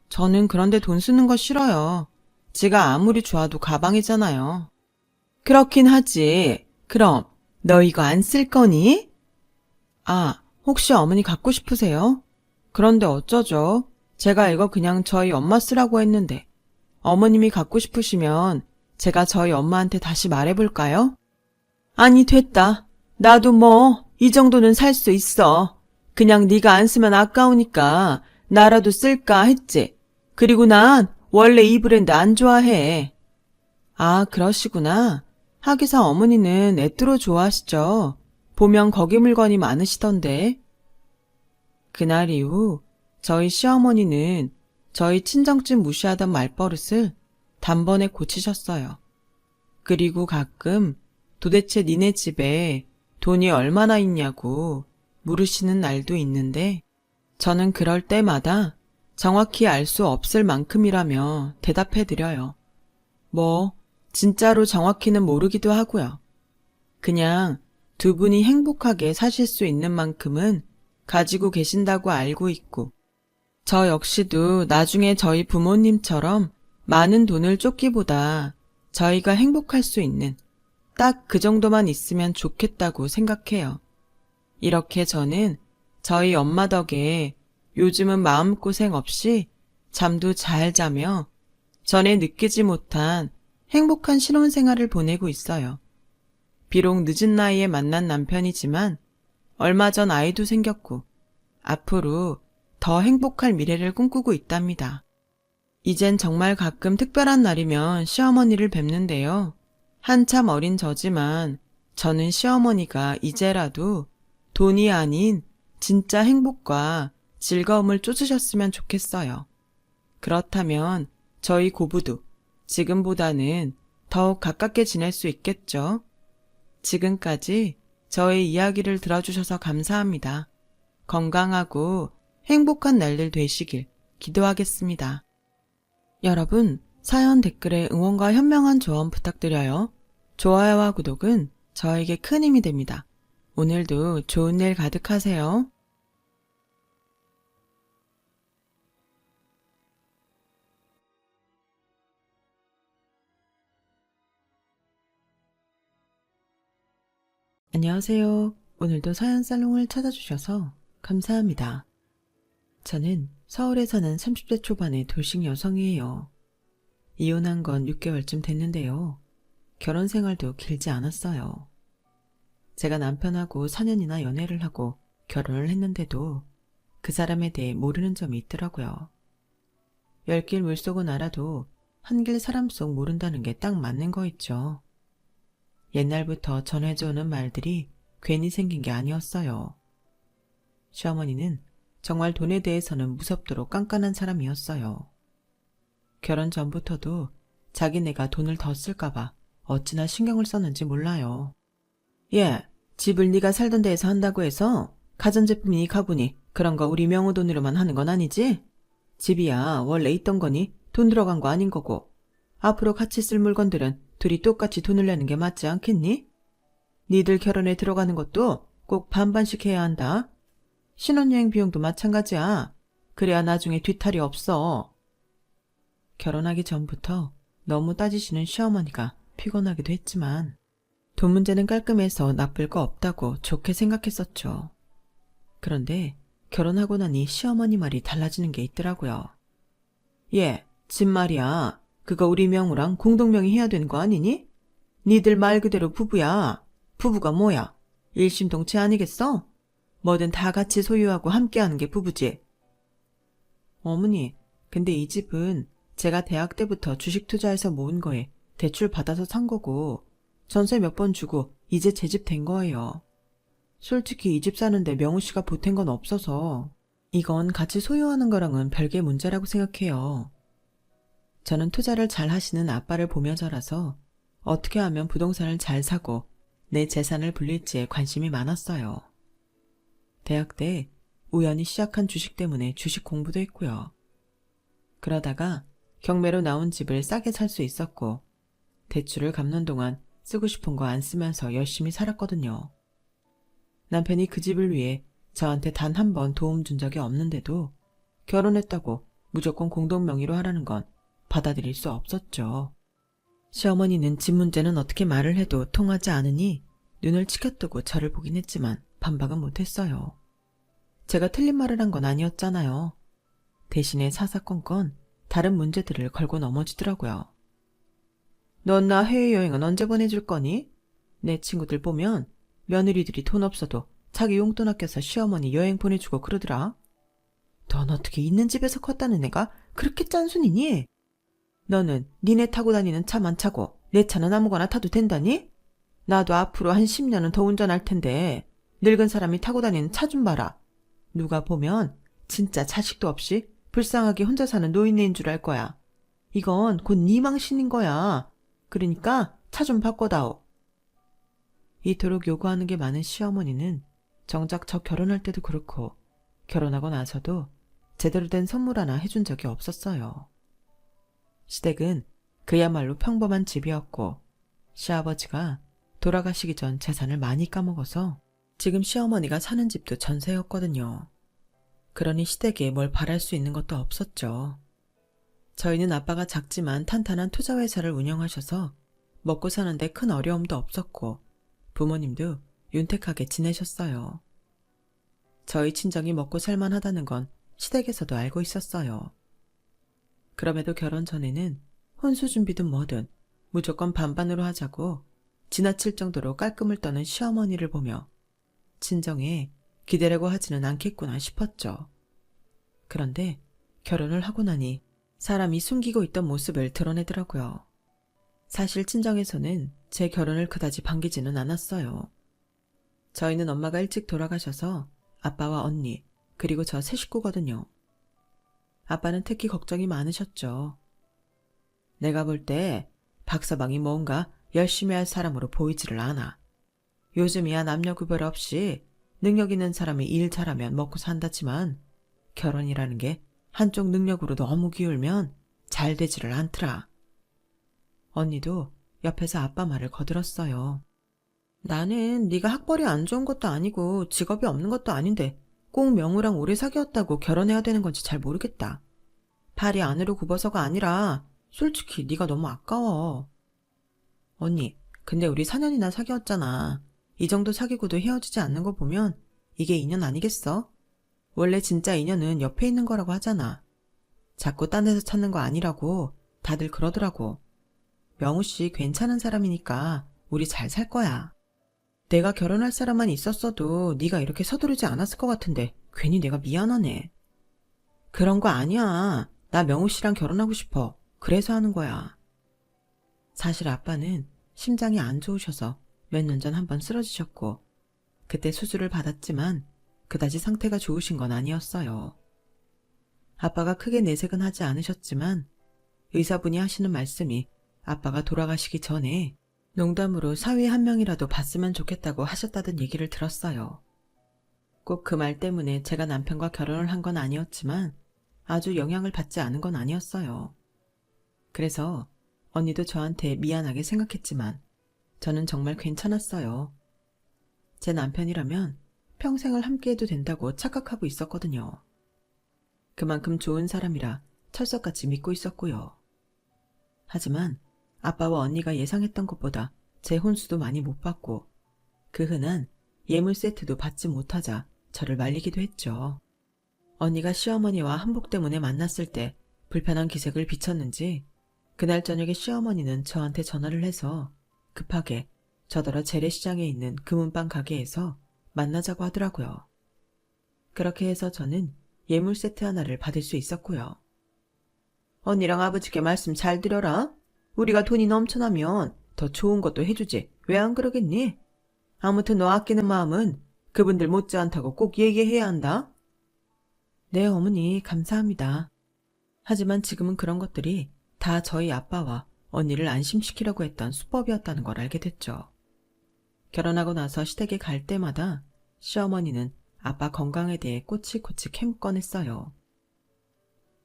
저는 그런데 돈 쓰는 거 싫어요. 지가 아무리 좋아도 가방이잖아요. 그렇긴 하지. 그럼 너 이거 안 쓸 거니? 아, 혹시 어머니 갖고 싶으세요? 그런데 어쩌죠? 제가 이거 그냥 저희 엄마 쓰라고 했는데. 어머님이 갖고 싶으시면 제가 저희 엄마한테 다시 말해볼까요? 아니, 됐다. 나도 뭐 이 정도는 살 수 있어. 그냥 네가 안 쓰면 아까우니까 나라도 쓸까 했지. 그리고 난 원래 이 브랜드 안 좋아해. 아, 그러시구나. 하기사 어머니는 애뚜로 좋아하시죠. 보면 거기 물건이 많으시던데. 그날 이후 저희 시어머니는 저희 친정집 무시하던 말버릇을 단번에 고치셨어요. 그리고 가끔 도대체 니네 집에 돈이 얼마나 있냐고 물으시는 날도 있는데 저는 그럴 때마다 정확히 알 수 없을 만큼이라며 대답해드려요. 뭐 진짜로 정확히는 모르기도 하고요. 그냥 두 분이 행복하게 사실 수 있는 만큼은 가지고 계신다고 알고 있고 저 역시도 나중에 저희 부모님처럼 많은 돈을 쫓기보다 저희가 행복할 수 있는 딱 그 정도만 있으면 좋겠다고 생각해요. 이렇게 저는 저희 엄마 덕에 요즘은 마음고생 없이 잠도 잘 자며 전에 느끼지 못한 행복한 신혼생활을 보내고 있어요. 비록 늦은 나이에 만난 남편이지만 얼마 전 아이도 생겼고 앞으로 더 행복할 미래를 꿈꾸고 있답니다. 이젠 정말 가끔 특별한 날이면 시어머니를 뵙는데요. 한참 어린 저지만 저는 시어머니가 이제라도 돈이 아닌 진짜 행복과 즐거움을 쫓으셨으면 좋겠어요. 그렇다면 저희 고부도 지금보다는 더욱 가깝게 지낼 수 있겠죠. 지금까지 저의 이야기를 들어주셔서 감사합니다. 건강하고 행복한 날들 되시길 기도하겠습니다. 여러분, 사연 댓글에 응원과 현명한 조언 부탁드려요. 좋아요와 구독은 저에게 큰 힘이 됩니다. 오늘도 좋은 일 가득하세요. 안녕하세요. 오늘도 사연 살롱을 찾아주셔서 감사합니다. 저는 서울에 사는 30대 초반의 돌싱 여성이에요. 이혼한 건 6개월쯤 됐는데요. 결혼 생활도 길지 않았어요. 제가 남편하고 4년이나 연애를 하고 결혼을 했는데도 그 사람에 대해 모르는 점이 있더라고요. 열길 물속은 알아도 한길 사람 속 모른다는 게 딱 맞는 거 있죠. 옛날부터 전해져 오는 말들이 괜히 생긴 게 아니었어요. 시어머니는 정말 돈에 대해서는 무섭도록 깐깐한 사람이었어요. 결혼 전부터도 자기네가 돈을 더 쓸까봐 어찌나 신경을 썼는지 몰라요. 예, 집을 네가 살던 데에서 한다고 해서 가전제품이니 가구니 그런 거 우리 명의 돈으로만 하는 건 아니지? 집이야 원래 있던 거니 돈 들어간 거 아닌 거고 앞으로 같이 쓸 물건들은 둘이 똑같이 돈을 내는 게 맞지 않겠니? 니들 결혼에 들어가는 것도 꼭 반반씩 해야 한다. 신혼여행 비용도 마찬가지야. 그래야 나중에 뒤탈이 없어. 결혼하기 전부터 너무 따지시는 시어머니가 피곤하기도 했지만 돈 문제는 깔끔해서 나쁠 거 없다고 좋게 생각했었죠. 그런데 결혼하고 나니 시어머니 말이 달라지는 게 있더라고요. 예, 집 말이야. 그거 우리 명우랑 공동명의 해야 되는 거 아니니? 니들 말 그대로 부부야. 부부가 뭐야? 일심동체 아니겠어? 뭐든 다 같이 소유하고 함께하는 게 부부지. 어머니, 근데 이 집은 제가 대학 때부터 주식 투자해서 모은 거에 대출 받아서 산 거고 전세 몇 번 주고 이제 제 집 된 거예요. 솔직히 이 집 사는데 명우 씨가 보탠 건 없어서 이건 같이 소유하는 거랑은 별개 문제라고 생각해요. 저는 투자를 잘 하시는 아빠를 보며 자라서 어떻게 하면 부동산을 잘 사고 내 재산을 불릴지에 관심이 많았어요. 대학 때 우연히 시작한 주식 때문에 주식 공부도 했고요. 그러다가 경매로 나온 집을 싸게 살 수 있었고 대출을 갚는 동안 쓰고 싶은 거 안 쓰면서 열심히 살았거든요. 남편이 그 집을 위해 저한테 단 한 번 도움 준 적이 없는데도 결혼했다고 무조건 공동 명의로 하라는 건 받아들일 수 없었죠. 시어머니는 집 문제는 어떻게 말을 해도 통하지 않으니 눈을 치켜뜨고 저를 보긴 했지만 반박은 못했어요. 제가 틀린 말을 한 건 아니었잖아요. 대신에 사사건건 다른 문제들을 걸고 넘어지더라고요. 넌 나 해외여행은 언제 보내줄 거니? 내 친구들 보면 며느리들이 돈 없어도 자기 용돈 아껴서 시어머니 여행 보내주고 그러더라. 넌 어떻게 있는 집에서 컸다는 애가 그렇게 짠순이니? 너는 니네 타고 다니는 차만 차고 내 차는 아무거나 타도 된다니? 나도 앞으로 한 10년은 더 운전할 텐데 늙은 사람이 타고 다니는 차 좀 봐라. 누가 보면 진짜 자식도 없이 불쌍하게 혼자 사는 노인네인 줄 알 거야. 이건 곧 네 망신인 거야. 그러니까 차 좀 바꿔다오. 이토록 요구하는 게 많은 시어머니는 정작 저 결혼할 때도 그렇고 결혼하고 나서도 제대로 된 선물 하나 해준 적이 없었어요. 시댁은 그야말로 평범한 집이었고 시아버지가 돌아가시기 전 재산을 많이 까먹어서 지금 시어머니가 사는 집도 전세였거든요. 그러니 시댁에 뭘 바랄 수 있는 것도 없었죠. 저희는 아빠가 작지만 탄탄한 투자회사를 운영하셔서 먹고 사는데 큰 어려움도 없었고 부모님도 윤택하게 지내셨어요. 저희 친정이 먹고 살만하다는 건 시댁에서도 알고 있었어요. 그럼에도 결혼 전에는 혼수 준비든 뭐든 무조건 반반으로 하자고 지나칠 정도로 깔끔을 떠는 시어머니를 보며 친정에 기대려고 하지는 않겠구나 싶었죠. 그런데 결혼을 하고 나니 사람이 숨기고 있던 모습을 드러내더라고요. 사실 친정에서는 제 결혼을 그다지 반기지는 않았어요. 저희는 엄마가 일찍 돌아가셔서 아빠와 언니 그리고 저 세 식구거든요. 아빠는 특히 걱정이 많으셨죠. 내가 볼 때 박서방이 뭔가 열심히 할 사람으로 보이지를 않아. 요즘이야 남녀 구별 없이 능력 있는 사람이 일 잘하면 먹고 산다지만 결혼이라는 게 한쪽 능력으로 너무 기울면 잘 되지를 않더라. 언니도 옆에서 아빠 말을 거들었어요. 나는 네가 학벌이 안 좋은 것도 아니고 직업이 없는 것도 아닌데 꼭 명우랑 오래 사귀었다고 결혼해야 되는 건지 잘 모르겠다. 팔이 안으로 굽어서가 아니라 솔직히 네가 너무 아까워. 언니, 근데 우리 4년이나 사귀었잖아. 이 정도 사귀고도 헤어지지 않는 거 보면 이게 인연 아니겠어? 원래 진짜 인연은 옆에 있는 거라고 하잖아. 자꾸 딴 데서 찾는 거 아니라고 다들 그러더라고. 명우 씨 괜찮은 사람이니까 우리 잘 살 거야. 내가 결혼할 사람만 있었어도 네가 이렇게 서두르지 않았을 것 같은데 괜히 내가 미안하네. 그런 거 아니야. 나 명우 씨랑 결혼하고 싶어. 그래서 하는 거야. 사실 아빠는 심장이 안 좋으셔서 몇 년 전 한번 쓰러지셨고 그때 수술을 받았지만 그다지 상태가 좋으신 건 아니었어요. 아빠가 크게 내색은 하지 않으셨지만 의사분이 하시는 말씀이 아빠가 돌아가시기 전에 농담으로 사위 한 명이라도 봤으면 좋겠다고 하셨다던 얘기를 들었어요. 꼭 그 말 때문에 제가 남편과 결혼을 한 건 아니었지만 아주 영향을 받지 않은 건 아니었어요. 그래서 언니도 저한테 미안하게 생각했지만 저는 정말 괜찮았어요. 제 남편이라면 평생을 함께해도 된다고 착각하고 있었거든요. 그만큼 좋은 사람이라 철석같이 믿고 있었고요. 하지만 아빠와 언니가 예상했던 것보다 제 혼수도 많이 못 받고 그 흔한 예물 세트도 받지 못하자 저를 말리기도 했죠. 언니가 시어머니와 한복 때문에 만났을 때 불편한 기색을 비쳤는지 그날 저녁에 시어머니는 저한테 전화를 해서 급하게 저더러 재래시장에 있는 금은방 가게에서 만나자고 하더라고요. 그렇게 해서 저는 예물 세트 하나를 받을 수 있었고요. 언니랑 아버지께 말씀 잘 드려라. 우리가 돈이 넘쳐나면 더 좋은 것도 해주지. 왜 안 그러겠니? 아무튼 너 아끼는 마음은 그분들 못지않다고 꼭 얘기해야 한다. 네, 어머니 감사합니다. 하지만 지금은 그런 것들이 다 저희 아빠와 언니를 안심시키려고 했던 수법이었다는 걸 알게 됐죠. 결혼하고 나서 시댁에 갈 때마다 시어머니는 아빠 건강에 대해 꼬치꼬치 캠 꺼냈어요.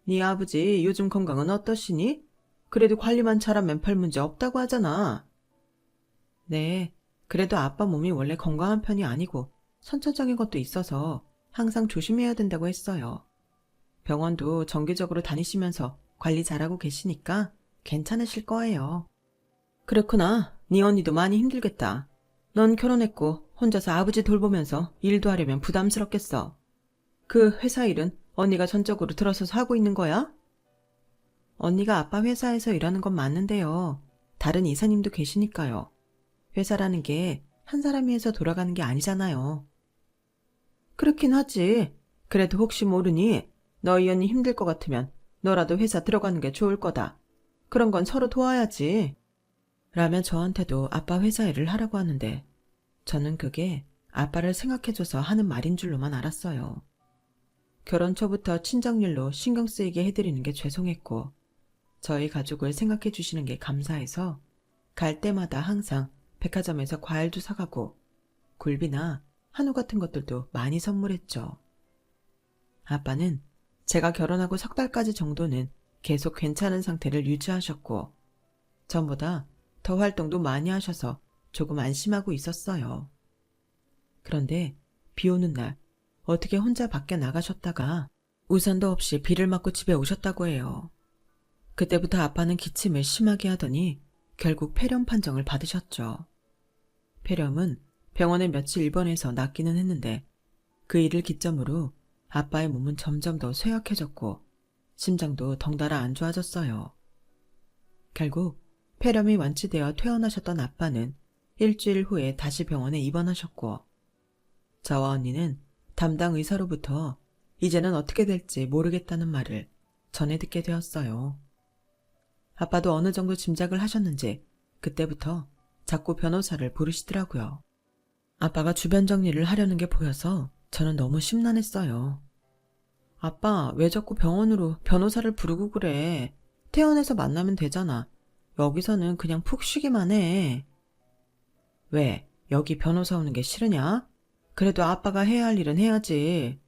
네 아버지 요즘 건강은 어떠시니? 그래도 관리만 잘하면 별 문제 없다고 하잖아. 네, 그래도 아빠 몸이 원래 건강한 편이 아니고 선천적인 것도 있어서 항상 조심해야 된다고 했어요. 병원도 정기적으로 다니시면서 관리 잘하고 계시니까 괜찮으실 거예요. 그렇구나. 네 언니도 많이 힘들겠다. 넌 결혼했고 혼자서 아버지 돌보면서 일도 하려면 부담스럽겠어. 그 회사 일은 언니가 전적으로 들어서서 하고 있는 거야? 언니가 아빠 회사에서 일하는 건 맞는데요. 다른 이사님도 계시니까요. 회사라는 게 한 사람이 해서 돌아가는 게 아니잖아요. 그렇긴 하지. 그래도 혹시 모르니 너희 언니 힘들 것 같으면 너라도 회사 들어가는 게 좋을 거다. 그런 건 서로 도와야지. 라며 저한테도 아빠 회사 일을 하라고 하는데 저는 그게 아빠를 생각해줘서 하는 말인 줄로만 알았어요. 결혼 초부터 친정일로 신경 쓰이게 해드리는 게 죄송했고 저희 가족을 생각해 주시는 게 감사해서 갈 때마다 항상 백화점에서 과일도 사가고 굴비나 한우 같은 것들도 많이 선물했죠. 아빠는 제가 결혼하고 석 달까지 정도는 계속 괜찮은 상태를 유지하셨고 전보다 더 활동도 많이 하셔서 조금 안심하고 있었어요. 그런데 비 오는 날 어떻게 혼자 밖에 나가셨다가 우산도 없이 비를 맞고 집에 오셨다고 해요. 그때부터 아빠는 기침을 심하게 하더니 결국 폐렴 판정을 받으셨죠. 폐렴은 병원에 며칠 입원해서 낫기는 했는데 그 일을 기점으로 아빠의 몸은 점점 더 쇠약해졌고 심장도 덩달아 안 좋아졌어요. 결국 폐렴이 완치되어 퇴원하셨던 아빠는 일주일 후에 다시 병원에 입원하셨고 저와 언니는 담당 의사로부터 이제는 어떻게 될지 모르겠다는 말을 전해 듣게 되었어요. 아빠도 어느 정도 짐작을 하셨는지 그때부터 자꾸 변호사를 부르시더라고요. 아빠가 주변 정리를 하려는 게 보여서 저는 너무 심란했어요. 아빠, 왜 자꾸 병원으로 변호사를 부르고 그래? 퇴원해서 만나면 되잖아. 여기서는 그냥 푹 쉬기만 해. 왜? 여기 변호사 오는 게 싫으냐? 그래도 아빠가 해야 할 일은 해야지.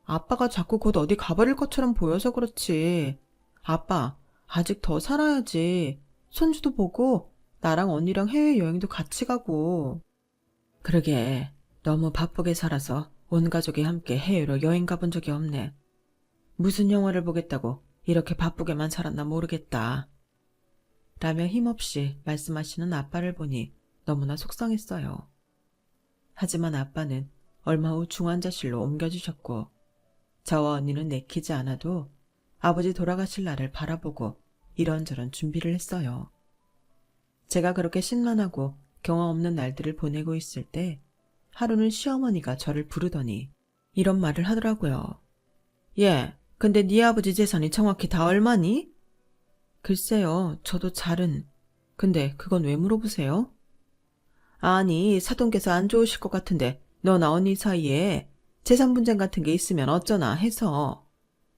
아빠가 자꾸 곧 어디 가버릴 것처럼 보여서 그렇지. 아빠, 아직 더 살아야지. 손주도 보고 나랑 언니랑 해외여행도 같이 가고. 그러게, 너무 바쁘게 살아서 온 가족이 함께 해외로 여행 가본 적이 없네. 무슨 영화를 보겠다고 이렇게 바쁘게만 살았나 모르겠다. 라며 힘없이 말씀하시는 아빠를 보니 너무나 속상했어요. 하지만 아빠는 얼마 후 중환자실로 옮겨주셨고 저와 언니는 내키지 않아도 아버지 돌아가실 날을 바라보고 이런저런 준비를 했어요. 제가 그렇게 심란하고 경험 없는 날들을 보내고 있을 때 하루는 시어머니가 저를 부르더니 이런 말을 하더라고요. 예, 근데 네 아버지 재산이 정확히 다 얼마니? 글쎄요, 저도 잘은. 근데 그건 왜 물어보세요? 아니, 사돈께서 안 좋으실 것 같은데 너나 언니 사이에 재산 분쟁 같은 게 있으면 어쩌나 해서.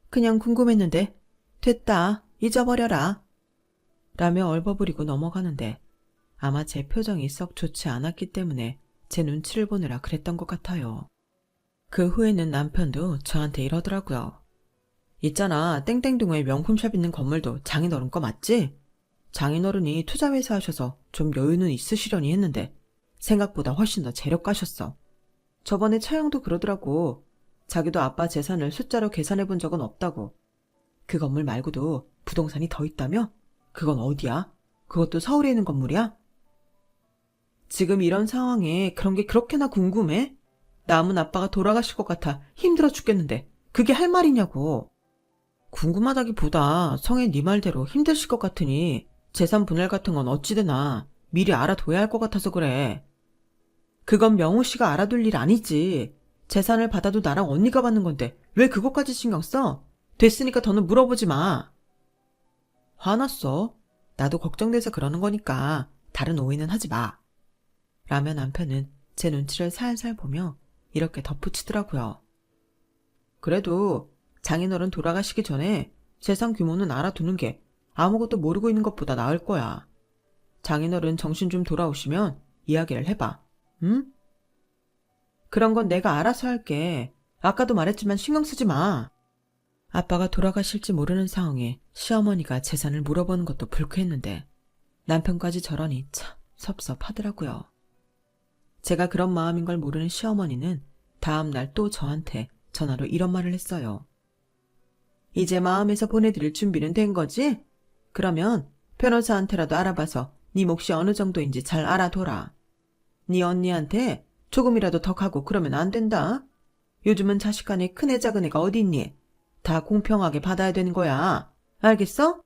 그냥 궁금했는데 됐다, 잊어버려라. 라며 얼버무리고 넘어가는데 아마 제 표정이 썩 좋지 않았기 때문에 제 눈치를 보느라 그랬던 것 같아요. 그 후에는 남편도 저한테 이러더라고요. 있잖아, 땡땡동에 명품샵 있는 건물도 장인어른 거 맞지? 장인어른이 투자회사 하셔서 좀 여유는 있으시려니 했는데 생각보다 훨씬 더 재력가셨어. 저번에 차영도 그러더라고. 자기도 아빠 재산을 숫자로 계산해 본 적은 없다고. 그 건물 말고도 부동산이 더 있다며? 그건 어디야? 그것도 서울에 있는 건물이야? 지금 이런 상황에 그런 게 그렇게나 궁금해? 남은 아빠가 돌아가실 것 같아 힘들어 죽겠는데 그게 할 말이냐고. 궁금하다기보다 성의 네 말대로 힘드실 것 같으니 재산 분할 같은 건 어찌되나 미리 알아둬야 할 것 같아서 그래. 그건 명호 씨가 알아둘 일 아니지. 재산을 받아도 나랑 언니가 받는 건데 왜 그것까지 신경 써? 됐으니까 더는 물어보지 마. 화났어. 나도 걱정돼서 그러는 거니까 다른 오해는 하지 마. 라며 남편은 제 눈치를 살살 보며 이렇게 덧붙이더라고요. 그래도 장인어른 돌아가시기 전에 재산 규모는 알아두는 게 아무것도 모르고 있는 것보다 나을 거야. 장인어른 정신 좀 돌아오시면 이야기를 해봐. 응? 그런 건 내가 알아서 할게. 아까도 말했지만 신경 쓰지 마. 아빠가 돌아가실지 모르는 상황에 시어머니가 재산을 물어보는 것도 불쾌했는데 남편까지 저러니 참 섭섭하더라고요. 제가 그런 마음인 걸 모르는 시어머니는 다음 날 또 저한테 전화로 이런 말을 했어요. 이제 마음에서 보내드릴 준비는 된 거지? 그러면 변호사한테라도 알아봐서 네 몫이 어느 정도인지 잘 알아둬라. 네 언니한테 조금이라도 더 가고 그러면 안 된다. 요즘은 자식 간에 큰애 작은애가 어디 있니? 다 공평하게 받아야 되는 거야. 알겠어?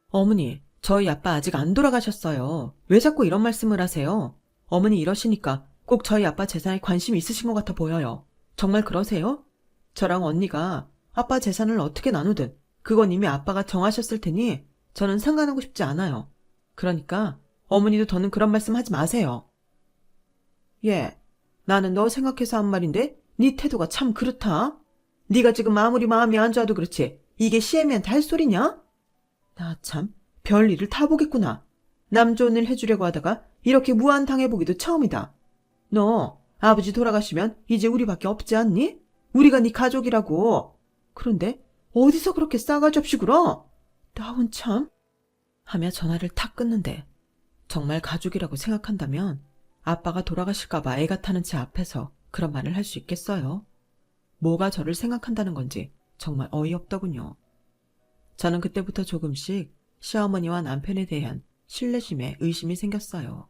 어머니, 저희 아빠 아직 안 돌아가셨어요. 왜 자꾸 이런 말씀을 하세요? 어머니 이러시니까 꼭 저희 아빠 재산에 관심이 있으신 것 같아 보여요. 정말 그러세요? 저랑 언니가 아빠 재산을 어떻게 나누든 그건 이미 아빠가 정하셨을 테니 저는 상관하고 싶지 않아요. 그러니까 어머니도 더는 그런 말씀 하지 마세요. 예, 나는 너 생각해서 한 말인데 네 태도가 참 그렇다. 네가 지금 아무리 마음이 안 좋아도 그렇지 이게 시애미한테 할 소리냐? 나 참 별일을 다 보겠구나. 남 좋은 일 해주려고 하다가 이렇게 무한 당해보기도 처음이다. 너 아버지 돌아가시면 이제 우리밖에 없지 않니? 우리가 네 가족이라고. 그런데 어디서 그렇게 싸가지 없이 굴어? 나훈 참. 하며 전화를 탁 끊는데 정말 가족이라고 생각한다면 아빠가 돌아가실까봐 애가 타는 제 앞에서 그런 말을 할 수 있겠어요? 뭐가 저를 생각한다는 건지 정말 어이없더군요. 저는 그때부터 조금씩 시어머니와 남편에 대한 신뢰심에 의심이 생겼어요.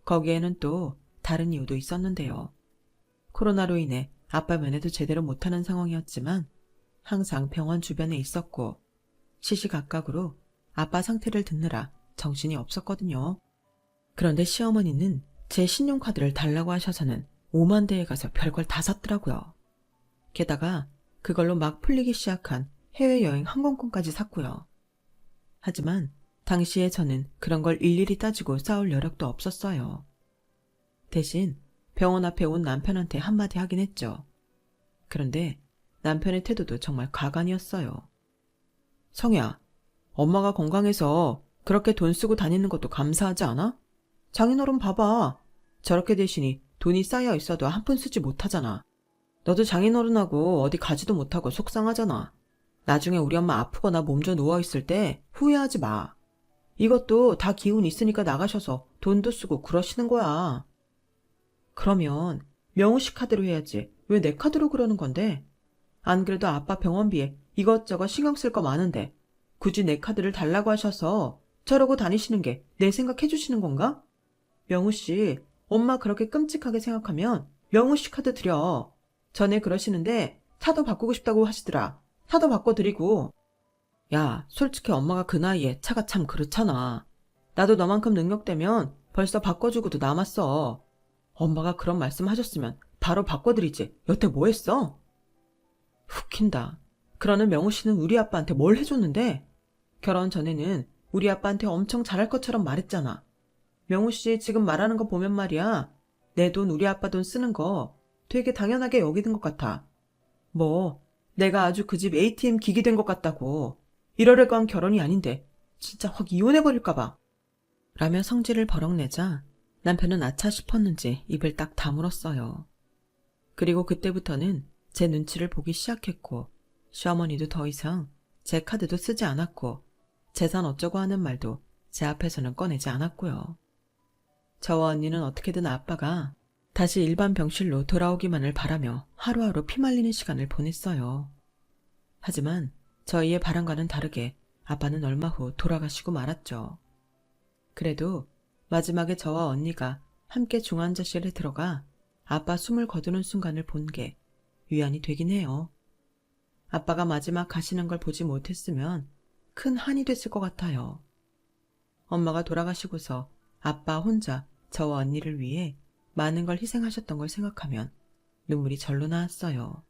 거기에는 또 다른 이유도 있었는데요. 코로나로 인해 아빠 면회도 제대로 못하는 상황이었지만 항상 병원 주변에 있었고 시시각각으로 아빠 상태를 듣느라 정신이 없었거든요. 그런데 시어머니는 제 신용카드를 달라고 하셔서는 오만대에 가서 별걸 다 샀더라고요. 게다가 그걸로 막 풀리기 시작한 해외여행 항공권까지 샀고요. 하지만 당시에 저는 그런 걸 일일이 따지고 싸울 여력도 없었어요. 대신 병원 앞에 온 남편한테 한마디 하긴 했죠. 그런데 남편의 태도도 정말 가관이었어요. 성희야, 엄마가 건강해서 그렇게 돈 쓰고 다니는 것도 감사하지 않아? 장인어른 봐봐. 저렇게 대신이 돈이 쌓여 있어도 한 푼 쓰지 못하잖아. 너도 장인어른하고 어디 가지도 못하고 속상하잖아. 나중에 우리 엄마 아프거나 몸져 누워있을 때 후회하지 마. 이것도 다 기운 있으니까 나가셔서 돈도 쓰고 그러시는 거야. 그러면 명우씨 카드로 해야지. 왜 내 카드로 그러는 건데? 안 그래도 아빠 병원비에 이것저것 신경 쓸 거 많은데 굳이 내 카드를 달라고 하셔서 저러고 다니시는 게 내 생각해 주시는 건가? 명우씨, 엄마 그렇게 끔찍하게 생각하면 명우씨 카드 드려. 전에 그러시는데 차도 바꾸고 싶다고 하시더라. 차도 바꿔드리고. 야, 솔직히 엄마가 그 나이에 차가 참 그렇잖아. 나도 너만큼 능력되면 벌써 바꿔주고도 남았어. 엄마가 그런 말씀 하셨으면 바로 바꿔드리지. 여태 뭐 했어? 훅힌다. 그러는 명우 씨는 우리 아빠한테 뭘 해줬는데? 결혼 전에는 우리 아빠한테 엄청 잘할 것처럼 말했잖아. 명우 씨 지금 말하는 거 보면 말이야. 내 돈 우리 아빠 돈 쓰는 거 되게 당연하게 여기는 것 같아. 뭐 내가 아주 그 집 ATM 기기 된 것 같다고. 이러려고 한 결혼이 아닌데 진짜 확 이혼해버릴까 봐. 라며 성질을 버럭내자 남편은 아차 싶었는지 입을 딱 다물었어요. 그리고 그때부터는 제 눈치를 보기 시작했고 시어머니도 더 이상 제 카드도 쓰지 않았고 재산 어쩌고 하는 말도 제 앞에서는 꺼내지 않았고요. 저와 언니는 어떻게든 아빠가 다시 일반 병실로 돌아오기만을 바라며 하루하루 피말리는 시간을 보냈어요. 하지만 저희의 바람과는 다르게 아빠는 얼마 후 돌아가시고 말았죠. 그래도 마지막에 저와 언니가 함께 중환자실에 들어가 아빠 숨을 거두는 순간을 본 게 위안이 되긴 해요. 아빠가 마지막 가시는 걸 보지 못했으면 큰 한이 됐을 것 같아요. 엄마가 돌아가시고서 아빠 혼자 저와 언니를 위해 많은 걸 희생하셨던 걸 생각하면 눈물이 절로 나왔어요.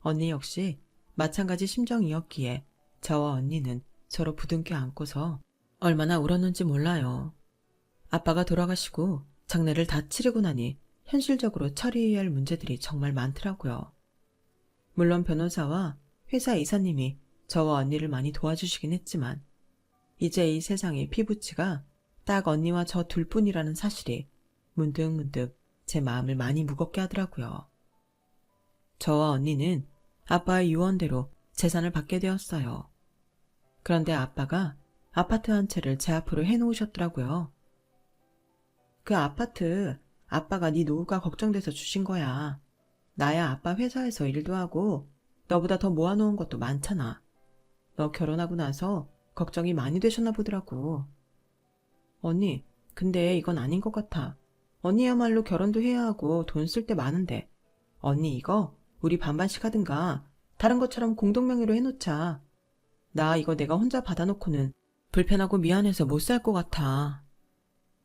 언니 역시 마찬가지 심정이었기에 저와 언니는 서로 부둥켜 안고서 얼마나 울었는지 몰라요. 아빠가 돌아가시고 장례를 다 치르고 나니 현실적으로 처리해야 할 문제들이 정말 많더라고요. 물론 변호사와 회사 이사님이 저와 언니를 많이 도와주시긴 했지만 이제 이 세상의 피부치가 딱 언니와 저 둘뿐이라는 사실이 문득문득 제 마음을 많이 무겁게 하더라고요. 저와 언니는 아빠의 유언대로 재산을 받게 되었어요. 그런데 아빠가 아파트 한 채를 제 앞으로 해놓으셨더라고요. 그 아파트 아빠가 네 노후가 걱정돼서 주신 거야. 나야 아빠 회사에서 일도 하고 너보다 더 모아놓은 것도 많잖아. 너 결혼하고 나서 걱정이 많이 되셨나 보더라고. 언니, 근데 이건 아닌 것 같아. 언니야말로 결혼도 해야 하고 돈 쓸 때 많은데. 언니 이거 우리 반반씩 하든가 다른 것처럼 공동명의로 해놓자. 나 이거 내가 혼자 받아놓고는 불편하고 미안해서 못 살 것 같아.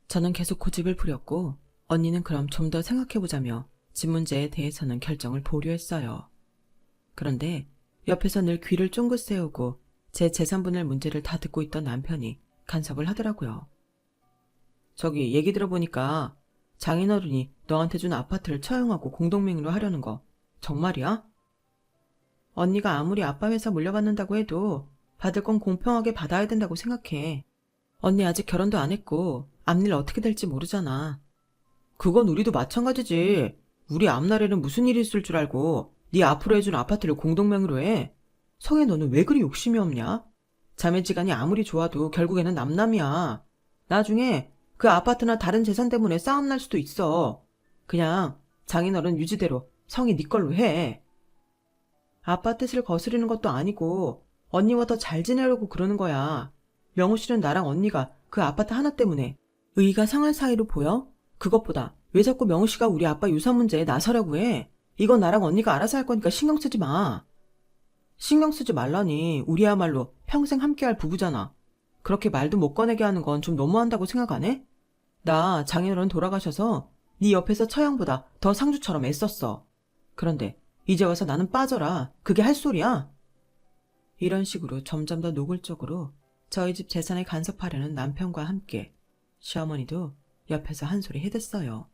저는 계속 고집을 부렸고 언니는 그럼 좀 더 생각해보자며 집 문제에 대해서는 결정을 보류했어요. 그런데 옆에서 늘 귀를 쫑긋 세우고 제 재산분할 문제를 다 듣고 있던 남편이 간섭을 하더라고요. 저기 얘기 들어보니까 장인어른이 너한테 준 아파트를 처형하고 공동명의로 하려는 거 정말이야? 언니가 아무리 아빠 회사 물려받는다고 해도 받을 건 공평하게 받아야 된다고 생각해. 언니 아직 결혼도 안 했고 앞일 어떻게 될지 모르잖아. 그건 우리도 마찬가지지. 우리 앞날에는 무슨 일이 있을 줄 알고 네 앞으로 해준 아파트를 공동명의로 해. 성혜 너는 왜 그리 욕심이 없냐? 자매지간이 아무리 좋아도 결국에는 남남이야. 나중에 그 아파트나 다른 재산 때문에 싸움 날 수도 있어. 그냥 장인어른 유지대로 성이 네 걸로 해. 아빠 뜻을 거스르는 것도 아니고 언니와 더 잘 지내려고 그러는 거야. 명우 씨는 나랑 언니가 그 아파트 하나 때문에 의가 상할 사이로 보여? 그것보다 왜 자꾸 명우 씨가 우리 아빠 유산 문제에 나서려고 해? 이건 나랑 언니가 알아서 할 거니까 신경 쓰지 마. 신경 쓰지 말라니. 우리야말로 평생 함께할 부부잖아. 그렇게 말도 못 꺼내게 하는 건 좀 너무한다고 생각 안 해? 나 장인어른 돌아가셔서 네 옆에서 처형보다 더 상주처럼 애썼어. 그런데 이제 와서 나는 빠져라. 그게 할 소리야? 이런 식으로 점점 더 노골적으로 저희 집 재산에 간섭하려는 남편과 함께 시어머니도 옆에서 한 소리 해댔어요.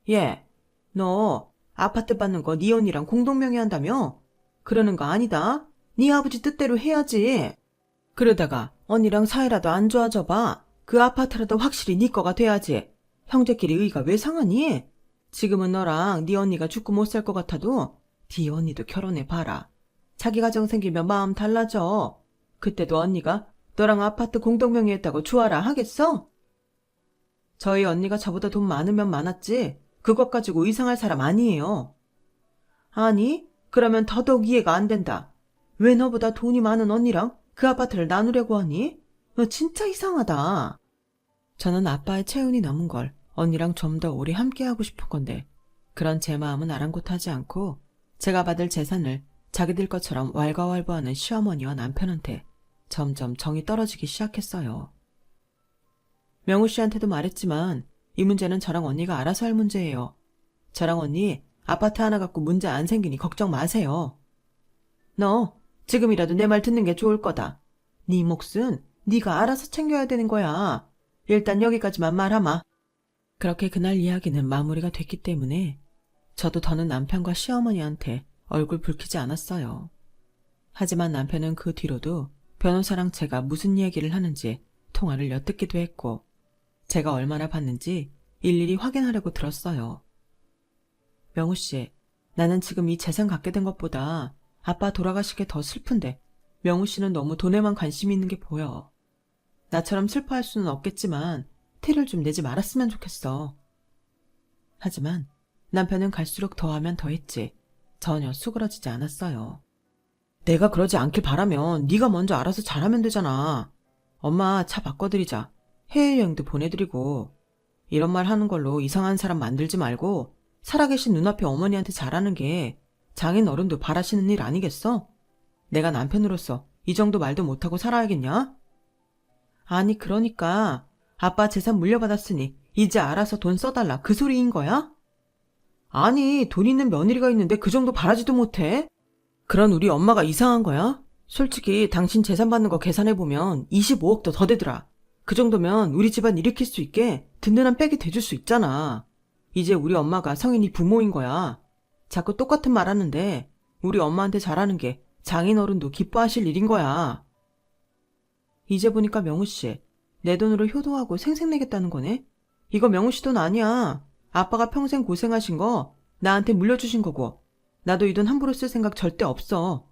얘, 너 아파트 받는 거 네 언니랑 공동명의 한다며? 그러는 거 아니다. 네 아버지 뜻대로 해야지. 그러다가 언니랑 사이라도 안 좋아져 봐. 그 아파트라도 확실히 네 거가 돼야지. 형제끼리 의가 왜 상하니? 지금은 너랑 네 언니가 죽고 못 살 것 같아도 네 언니도 결혼해봐라. 자기 가정 생기면 마음 달라져. 그때도 언니가 너랑 아파트 공동명의 했다고 좋아라 하겠어? 저희 언니가 저보다 돈 많으면 많았지 그것 가지고 의상할 사람 아니에요. 아니, 그러면 더더욱 이해가 안 된다. 왜 너보다 돈이 많은 언니랑 그 아파트를 나누려고 하니? 너 진짜 이상하다. 저는 아빠의 체온이 넘은 걸 언니랑 좀 더 오래 함께하고 싶은 건데 그런 제 마음은 아랑곳하지 않고 제가 받을 재산을 자기들 것처럼 왈가왈부하는 시어머니와 남편한테 점점 정이 떨어지기 시작했어요. 명우 씨한테도 말했지만 이 문제는 저랑 언니가 알아서 할 문제예요. 저랑 언니 아파트 하나 갖고 문제 안 생기니 걱정 마세요. 너 지금이라도 내 말 듣는 게 좋을 거다. 네 몫은 네가 알아서 챙겨야 되는 거야. 일단 여기까지만 말하마. 그렇게 그날 이야기는 마무리가 됐기 때문에 저도 더는 남편과 시어머니한테 얼굴 붉히지 않았어요. 하지만 남편은 그 뒤로도 변호사랑 제가 무슨 얘기를 하는지 통화를 엿듣기도 했고 제가 얼마나 받는지 일일이 확인하려고 들었어요. 명우 씨, 나는 지금 이 재산 갖게 된 것보다 아빠 돌아가시게 더 슬픈데 명우 씨는 너무 돈에만 관심이 있는 게 보여. 나처럼 슬퍼할 수는 없겠지만 티를 좀 내지 말았으면 좋겠어. 하지만 남편은 갈수록 더하면 더했지 전혀 수그러지지 않았어요. 내가 그러지 않길 바라면 네가 먼저 알아서 잘하면 되잖아. 엄마 차 바꿔드리자. 해외여행도 보내드리고. 이런 말 하는 걸로 이상한 사람 만들지 말고 살아계신 눈앞에 어머니한테 잘하는 게 장인 어른도 바라시는 일 아니겠어? 내가 남편으로서 이 정도 말도 못하고 살아야겠냐? 아니 그러니까 아빠 재산 물려받았으니 이제 알아서 돈 써달라 그 소리인 거야? 아니 돈 있는 며느리가 있는데 그 정도 바라지도 못해? 그런 우리 엄마가 이상한 거야? 솔직히 당신 재산 받는 거 계산해보면 25억도 더 되더라. 그 정도면 우리 집안 일으킬 수 있게 든든한 백이 돼줄 수 있잖아. 이제 우리 엄마가 성인이 부모인 거야. 자꾸 똑같은 말 하는데 우리 엄마한테 잘하는 게 장인어른도 기뻐하실 일인 거야. 이제 보니까 명우씨, 내 돈으로 효도하고 생색내겠다는 거네? 이거 명우씨 돈 아니야. 아빠가 평생 고생하신 거 나한테 물려주신 거고 나도 이 돈 함부로 쓸 생각 절대 없어.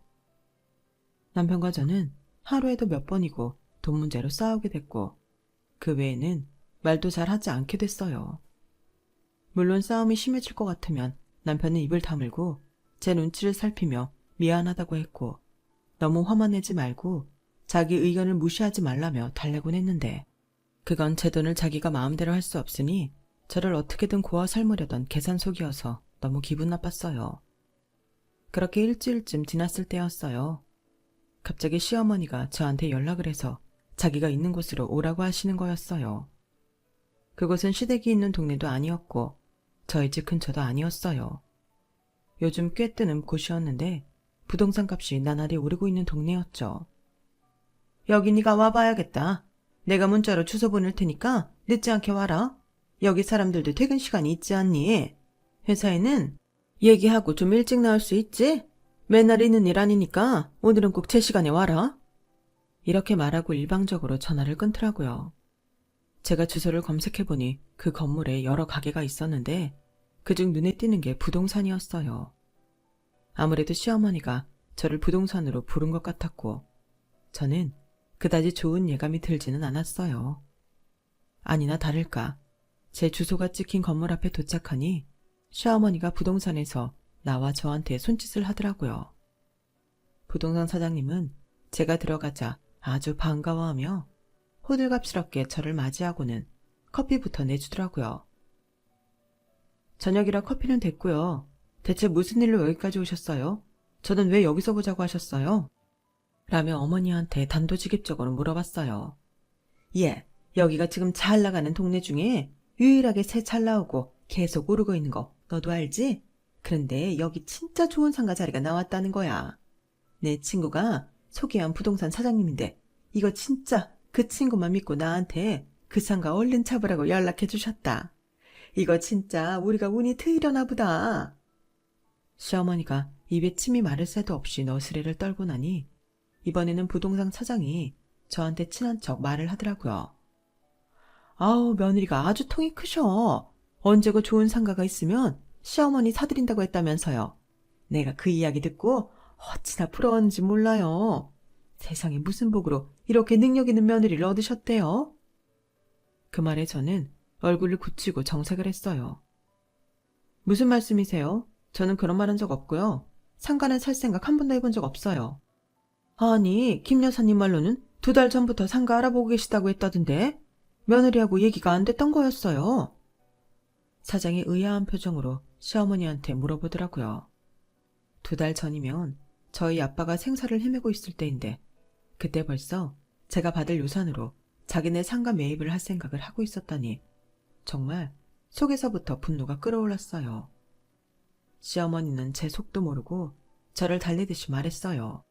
남편과 저는 하루에도 몇 번이고 돈 문제로 싸우게 됐고 그 외에는 말도 잘 하지 않게 됐어요. 물론 싸움이 심해질 것 같으면 남편은 입을 다물고 제 눈치를 살피며 미안하다고 했고, 너무 화만 내지 말고 자기 의견을 무시하지 말라며 달래곤 했는데, 그건 제 돈을 자기가 마음대로 할 수 없으니 저를 어떻게든 고아 삶으려던 계산속이어서 너무 기분 나빴어요. 그렇게 일주일쯤 지났을 때였어요. 갑자기 시어머니가 저한테 연락을 해서 자기가 있는 곳으로 오라고 하시는 거였어요. 그곳은 시댁이 있는 동네도 아니었고 저희 집 근처도 아니었어요. 요즘 꽤 뜨는 곳이었는데 부동산 값이 나날이 오르고 있는 동네였죠. 여기 네가 와봐야겠다. 내가 문자로 주소 보낼 테니까 늦지 않게 와라. 여기 사람들도 퇴근 시간이 있지 않니? 회사에는 얘기하고 좀 일찍 나올 수 있지? 맨날 있는 일 아니니까 오늘은 꼭 제 시간에 와라. 이렇게 말하고 일방적으로 전화를 끊더라고요. 제가 주소를 검색해보니 그 건물에 여러 가게가 있었는데 그중 눈에 띄는 게 부동산이었어요. 아무래도 시어머니가 저를 부동산으로 부른 것 같았고 저는 그다지 좋은 예감이 들지는 않았어요. 아니나 다를까 제 주소가 찍힌 건물 앞에 도착하니 시어머니가 부동산에서 나와 저한테 손짓을 하더라고요. 부동산 사장님은 제가 들어가자 아주 반가워하며 호들갑스럽게 저를 맞이하고는 커피부터 내주더라고요. 저녁이라 커피는 됐고요. 대체 무슨 일로 여기까지 오셨어요? 저는 왜 여기서 보자고 하셨어요? 라며 어머니한테 단도직입적으로 물어봤어요. 예, 여기가 지금 잘 나가는 동네 중에 유일하게 새 잘 나오고 계속 오르고 있는 거 너도 알지? 그런데 여기 진짜 좋은 상가 자리가 나왔다는 거야. 내 친구가 소개한 부동산 사장님인데 이거 진짜 그 친구만 믿고 나한테 그 상가 얼른 잡으라고 연락해 주셨다. 이거 진짜 우리가 운이 트이려나 보다. 시어머니가 입에 침이 마를 새도 없이 너스레를 떨고 나니 이번에는 부동산 사장이 저한테 친한 척 말을 하더라고요. 아우, 며느리가 아주 통이 크셔. 언제고 좋은 상가가 있으면 시어머니 사드린다고 했다면서요. 내가 그 이야기 듣고 어찌나 부러웠는지 몰라요. 세상에 무슨 복으로 이렇게 능력 있는 며느리를 얻으셨대요? 그 말에 저는 얼굴을 굳히고 정색을 했어요. 무슨 말씀이세요? 저는 그런 말 한 적 없고요. 상가는 살 생각 한 번도 해본 적 없어요. 아니, 김 여사님 말로는 2달 전부터 상가 알아보고 계시다고 했다던데 며느리하고 얘기가 안 됐던 거였어요. 사장이 의아한 표정으로 시어머니한테 물어보더라고요. 2달 전이면 저희 아빠가 생사를 헤매고 있을 때인데 그때 벌써 제가 받을 유산으로 자기네 상가 매입을 할 생각을 하고 있었다니 정말 속에서부터 분노가 끓어올랐어요. 시어머니는 제 속도 모르고 저를 달래듯이 말했어요.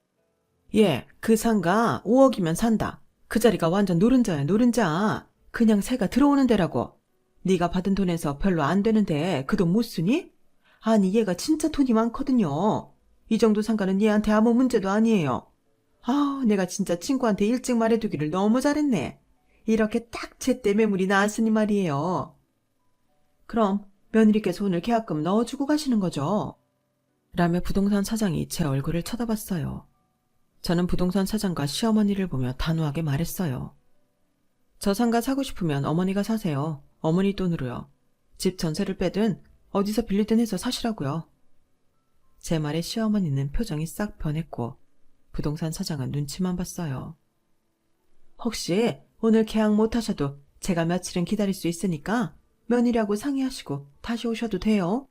예, 그 상가 5억이면 산다. 그 자리가 완전 노른자야, 노른자. 그냥 새가 들어오는 데라고. 네가 받은 돈에서 별로 안 되는데 그 돈 못 쓰니? 아니, 얘가 진짜 돈이 많거든요. 이 정도 상가는 얘한테 아무 문제도 아니에요. 아, 내가 진짜 친구한테 일찍 말해두기를 너무 잘했네. 이렇게 딱 제때 매물이 나왔으니 말이에요. 그럼 며느리께서 오늘 계약금 넣어주고 가시는 거죠? 라며 부동산 사장이 제 얼굴을 쳐다봤어요. 저는 부동산 사장과 시어머니를 보며 단호하게 말했어요. 저 상가 사고 싶으면 어머니가 사세요. 어머니 돈으로요. 집 전세를 빼든 어디서 빌리든 해서 사시라고요. 제 말에 시어머니는 표정이 싹 변했고 부동산 사장은 눈치만 봤어요. 혹시 오늘 계약 못하셔도 제가 며칠은 기다릴 수 있으니까 며느리하고 상의하시고 다시 오셔도 돼요.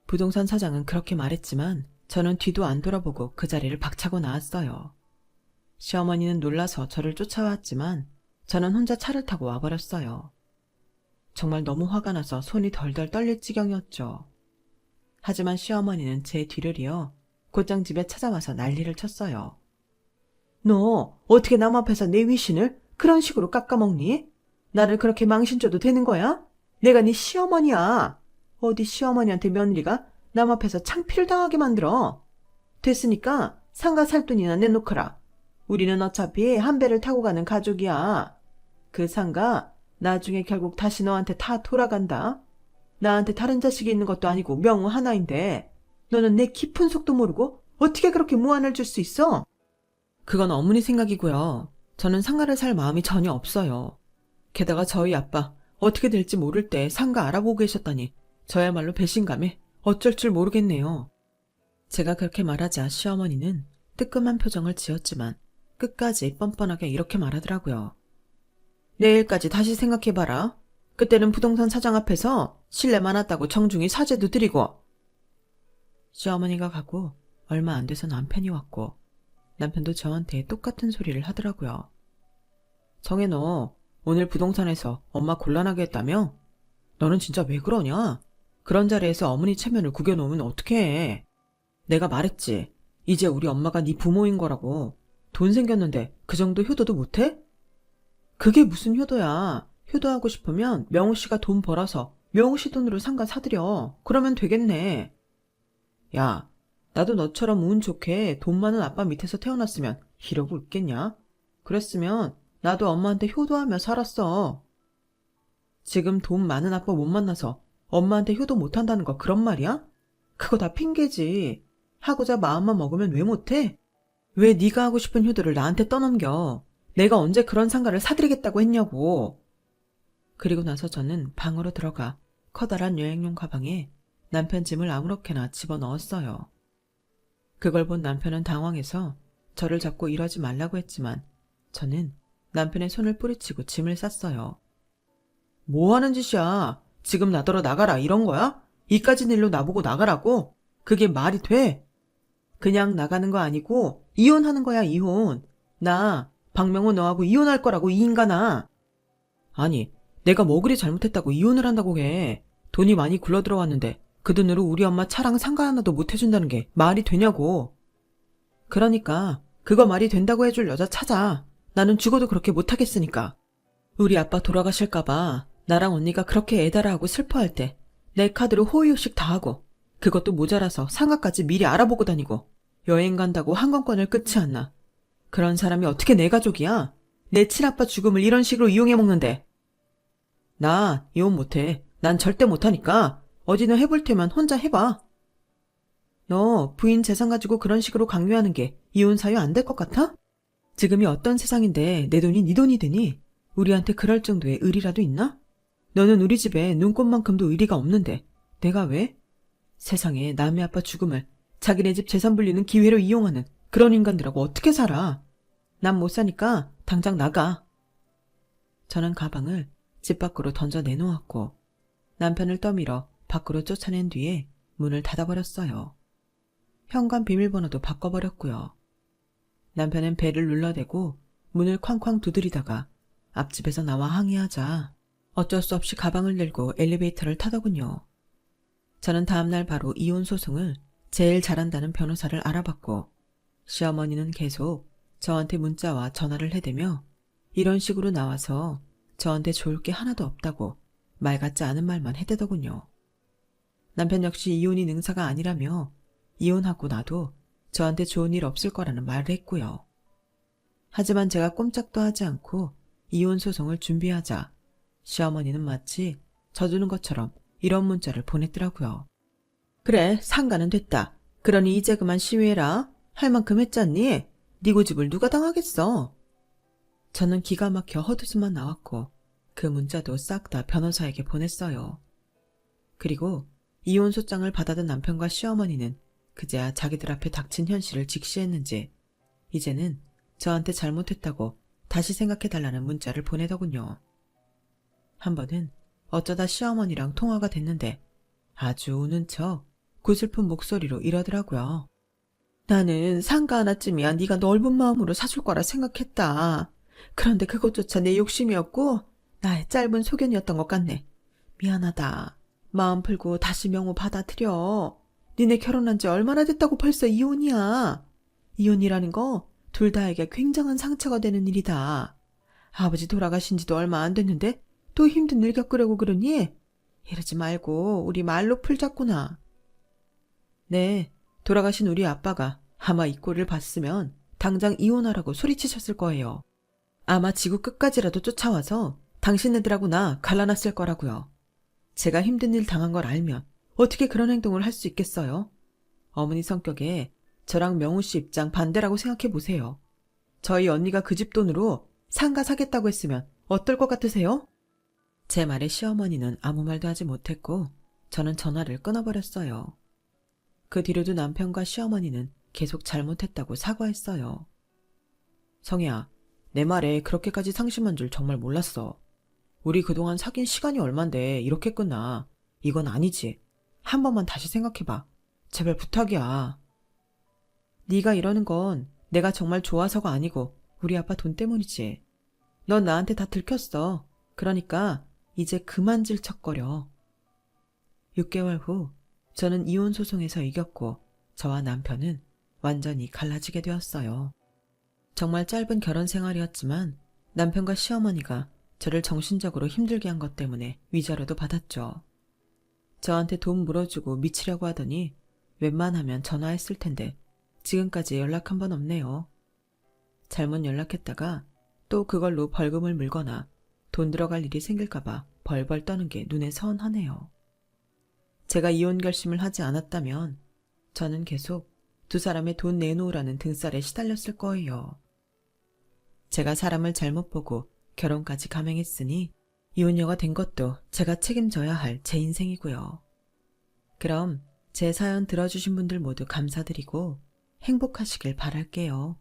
부동산 사장은 그렇게 말했지만 저는 뒤도 안 돌아보고 그 자리를 박차고 나왔어요. 시어머니는 놀라서 저를 쫓아왔지만 저는 혼자 차를 타고 와버렸어요. 정말 너무 화가 나서 손이 덜덜 떨릴 지경이었죠. 하지만 시어머니는 제 뒤를 이어 곧장 집에 찾아와서 난리를 쳤어요. 너 어떻게 남 앞에서 내 위신을 그런 식으로 깎아먹니? 나를 그렇게 망신줘도 되는 거야? 내가 네 시어머니야. 어디 시어머니한테 며느리가 남 앞에서 창피를 당하게 만들어. 됐으니까 상가 살 돈이나 내놓거라. 우리는 어차피 한 배를 타고 가는 가족이야. 그 상가 나중에 결국 다시 너한테 다 돌아간다. 나한테 다른 자식이 있는 것도 아니고 명우 하나인데 너는 내 깊은 속도 모르고 어떻게 그렇게 무안을 줄 수 있어? 그건 어머니 생각이고요. 저는 상가를 살 마음이 전혀 없어요. 게다가 저희 아빠 어떻게 될지 모를 때 상가 알아보고 계셨다니 저야말로 배신감에 어쩔 줄 모르겠네요. 제가 그렇게 말하자 시어머니는 뜨끔한 표정을 지었지만 끝까지 뻔뻔하게 이렇게 말하더라고요. 내일까지 다시 생각해봐라. 그때는 부동산 사장 앞에서 실례 많았다고 정중히 사죄도 드리고. 시어머니가 가고 얼마 안 돼서 남편이 왔고 남편도 저한테 똑같은 소리를 하더라고요. 정혜 너 오늘 부동산에서 엄마 곤란하게 했다며? 너는 진짜 왜 그러냐? 그런 자리에서 어머니 체면을 구겨놓으면 어떡해. 내가 말했지. 이제 우리 엄마가 네 부모인 거라고. 돈 생겼는데 그 정도 효도도 못해? 그게 무슨 효도야. 효도하고 싶으면 명호 씨가 돈 벌어서 명호 씨 돈으로 상가 사들여. 그러면 되겠네. 야, 나도 너처럼 운 좋게 돈 많은 아빠 밑에서 태어났으면 이러고 있겠냐? 그랬으면 나도 엄마한테 효도하며 살았어. 지금 돈 많은 아빠 못 만나서 엄마한테 효도 못한다는 거 그런 말이야? 그거 다 핑계지. 하고자 마음만 먹으면 왜 못해? 왜 네가 하고 싶은 효도를 나한테 떠넘겨? 내가 언제 그런 상가를 사드리겠다고 했냐고. 그리고 나서 저는 방으로 들어가 커다란 여행용 가방에 남편 짐을 아무렇게나 집어넣었어요. 그걸 본 남편은 당황해서 저를 잡고 이러지 말라고 했지만 저는 남편의 손을 뿌리치고 짐을 쌌어요. 뭐 하는 짓이야? 지금 나더러 나가라 이런 거야? 이까진 일로 나보고 나가라고? 그게 말이 돼? 그냥 나가는 거 아니고 이혼하는 거야 이혼. 나 박명호 너하고 이혼할 거라고 이 인간아. 아니 내가 뭐 그리 잘못했다고 이혼을 한다고 해. 돈이 많이 굴러들어왔는데 그 돈으로 우리 엄마 차랑 상가 하나도 못 해준다는 게 말이 되냐고. 그러니까 그거 말이 된다고 해줄 여자 찾아. 나는 죽어도 그렇게 못하겠으니까. 우리 아빠 돌아가실까봐 나랑 언니가 그렇게 애달아하고 슬퍼할 때 내 카드로 호의호식 다 하고 그것도 모자라서 상가까지 미리 알아보고 다니고 여행 간다고 항공권을 끝이 안 나. 그런 사람이 어떻게 내 가족이야? 내 친아빠 죽음을 이런 식으로 이용해 먹는데. 나 이혼 못해. 난 절대 못하니까 어디는 해볼 테면 혼자 해봐. 너 부인 재산 가지고 그런 식으로 강요하는 게 이혼 사유 안 될 것 같아? 지금이 어떤 세상인데 내 돈이 네 돈이 되니? 우리한테 그럴 정도의 의리라도 있나? 너는 우리 집에 눈꽃만큼도 의리가 없는데 내가 왜? 세상에 남의 아빠 죽음을 자기네 집 재산 불리는 기회로 이용하는 그런 인간들하고 어떻게 살아? 난 못 사니까 당장 나가. 저는 가방을 집 밖으로 던져 내놓았고 남편을 떠밀어 밖으로 쫓아낸 뒤에 문을 닫아버렸어요. 현관 비밀번호도 바꿔버렸고요. 남편은 배를 눌러대고 문을 쾅쾅 두드리다가 앞집에서 나와 항의하자 어쩔 수 없이 가방을 들고 엘리베이터를 타더군요. 저는 다음날 바로 이혼 소송을 제일 잘한다는 변호사를 알아봤고 시어머니는 계속 저한테 문자와 전화를 해대며 이런 식으로 나와서 저한테 좋을 게 하나도 없다고 말 같지 않은 말만 해대더군요. 남편 역시 이혼이 능사가 아니라며 이혼하고 나도 저한테 좋은 일 없을 거라는 말을 했고요. 하지만 제가 꼼짝도 하지 않고 이혼 소송을 준비하자 시어머니는 마치 져주는 것처럼 이런 문자를 보냈더라고요. 그래, 상가는 됐다. 그러니 이제 그만 시위해라. 할 만큼 했잖니? 네 고집을 누가 당하겠어. 저는 기가 막혀 헛웃음만 나왔고 그 문자도 싹 다 변호사에게 보냈어요. 그리고 이혼 소장을 받아든 남편과 시어머니는 그제야 자기들 앞에 닥친 현실을 직시했는지 이제는 저한테 잘못했다고 다시 생각해달라는 문자를 보내더군요. 한 번은 어쩌다 시어머니랑 통화가 됐는데 아주 우는 척 구슬픈 목소리로 이러더라고요. 나는 상가 하나쯤이야 네가 넓은 마음으로 사줄 거라 생각했다. 그런데 그것조차 내 욕심이었고 나의 짧은 소견이었던 것 같네. 미안하다. 마음 풀고 다시 명호 받아들여. 니네 결혼한 지 얼마나 됐다고 벌써 이혼이야. 이혼이라는 거 둘 다에게 굉장한 상처가 되는 일이다. 아버지 돌아가신 지도 얼마 안 됐는데 또 힘든 일 겪으려고 그러니? 이러지 말고 우리 말로 풀자꾸나. 네, 돌아가신 우리 아빠가 아마 이 꼴을 봤으면 당장 이혼하라고 소리치셨을 거예요. 아마 지구 끝까지라도 쫓아와서 당신네들하고 나 갈라놨을 거라고요. 제가 힘든 일 당한 걸 알면 어떻게 그런 행동을 할 수 있겠어요? 어머니 성격에 저랑 명우 씨 입장 반대라고 생각해 보세요. 저희 언니가 그 집 돈으로 상가 사겠다고 했으면 어떨 것 같으세요? 제 말에 시어머니는 아무 말도 하지 못했고 저는 전화를 끊어버렸어요. 그 뒤로도 남편과 시어머니는 계속 잘못했다고 사과했어요. 성희야, 내 말에 그렇게까지 상심한 줄 정말 몰랐어. 우리 그동안 사귄 시간이 얼만데 이렇게 끝나. 이건 아니지. 한 번만 다시 생각해봐. 제발 부탁이야. 네가 이러는 건 내가 정말 좋아서가 아니고 우리 아빠 돈 때문이지. 넌 나한테 다 들켰어. 그러니까 이제 그만 질척거려. 6개월 후 저는 이혼 소송에서 이겼고 저와 남편은 완전히 갈라지게 되었어요. 정말 짧은 결혼 생활이었지만 남편과 시어머니가 저를 정신적으로 힘들게 한 것 때문에 위자료도 받았죠. 저한테 돈 물어주고 미치려고 하더니 웬만하면 전화했을 텐데 지금까지 연락 한 번 없네요. 잘못 연락했다가 또 그걸로 벌금을 물거나 돈 들어갈 일이 생길까봐 벌벌 떠는 게 눈에 선하네요. 제가 이혼 결심을 하지 않았다면 저는 계속 두 사람의 돈 내놓으라는 등살에 시달렸을 거예요. 제가 사람을 잘못 보고 결혼까지 감행했으니 이혼녀가 된 것도 제가 책임져야 할 제 인생이고요. 그럼 제 사연 들어주신 분들 모두 감사드리고 행복하시길 바랄게요.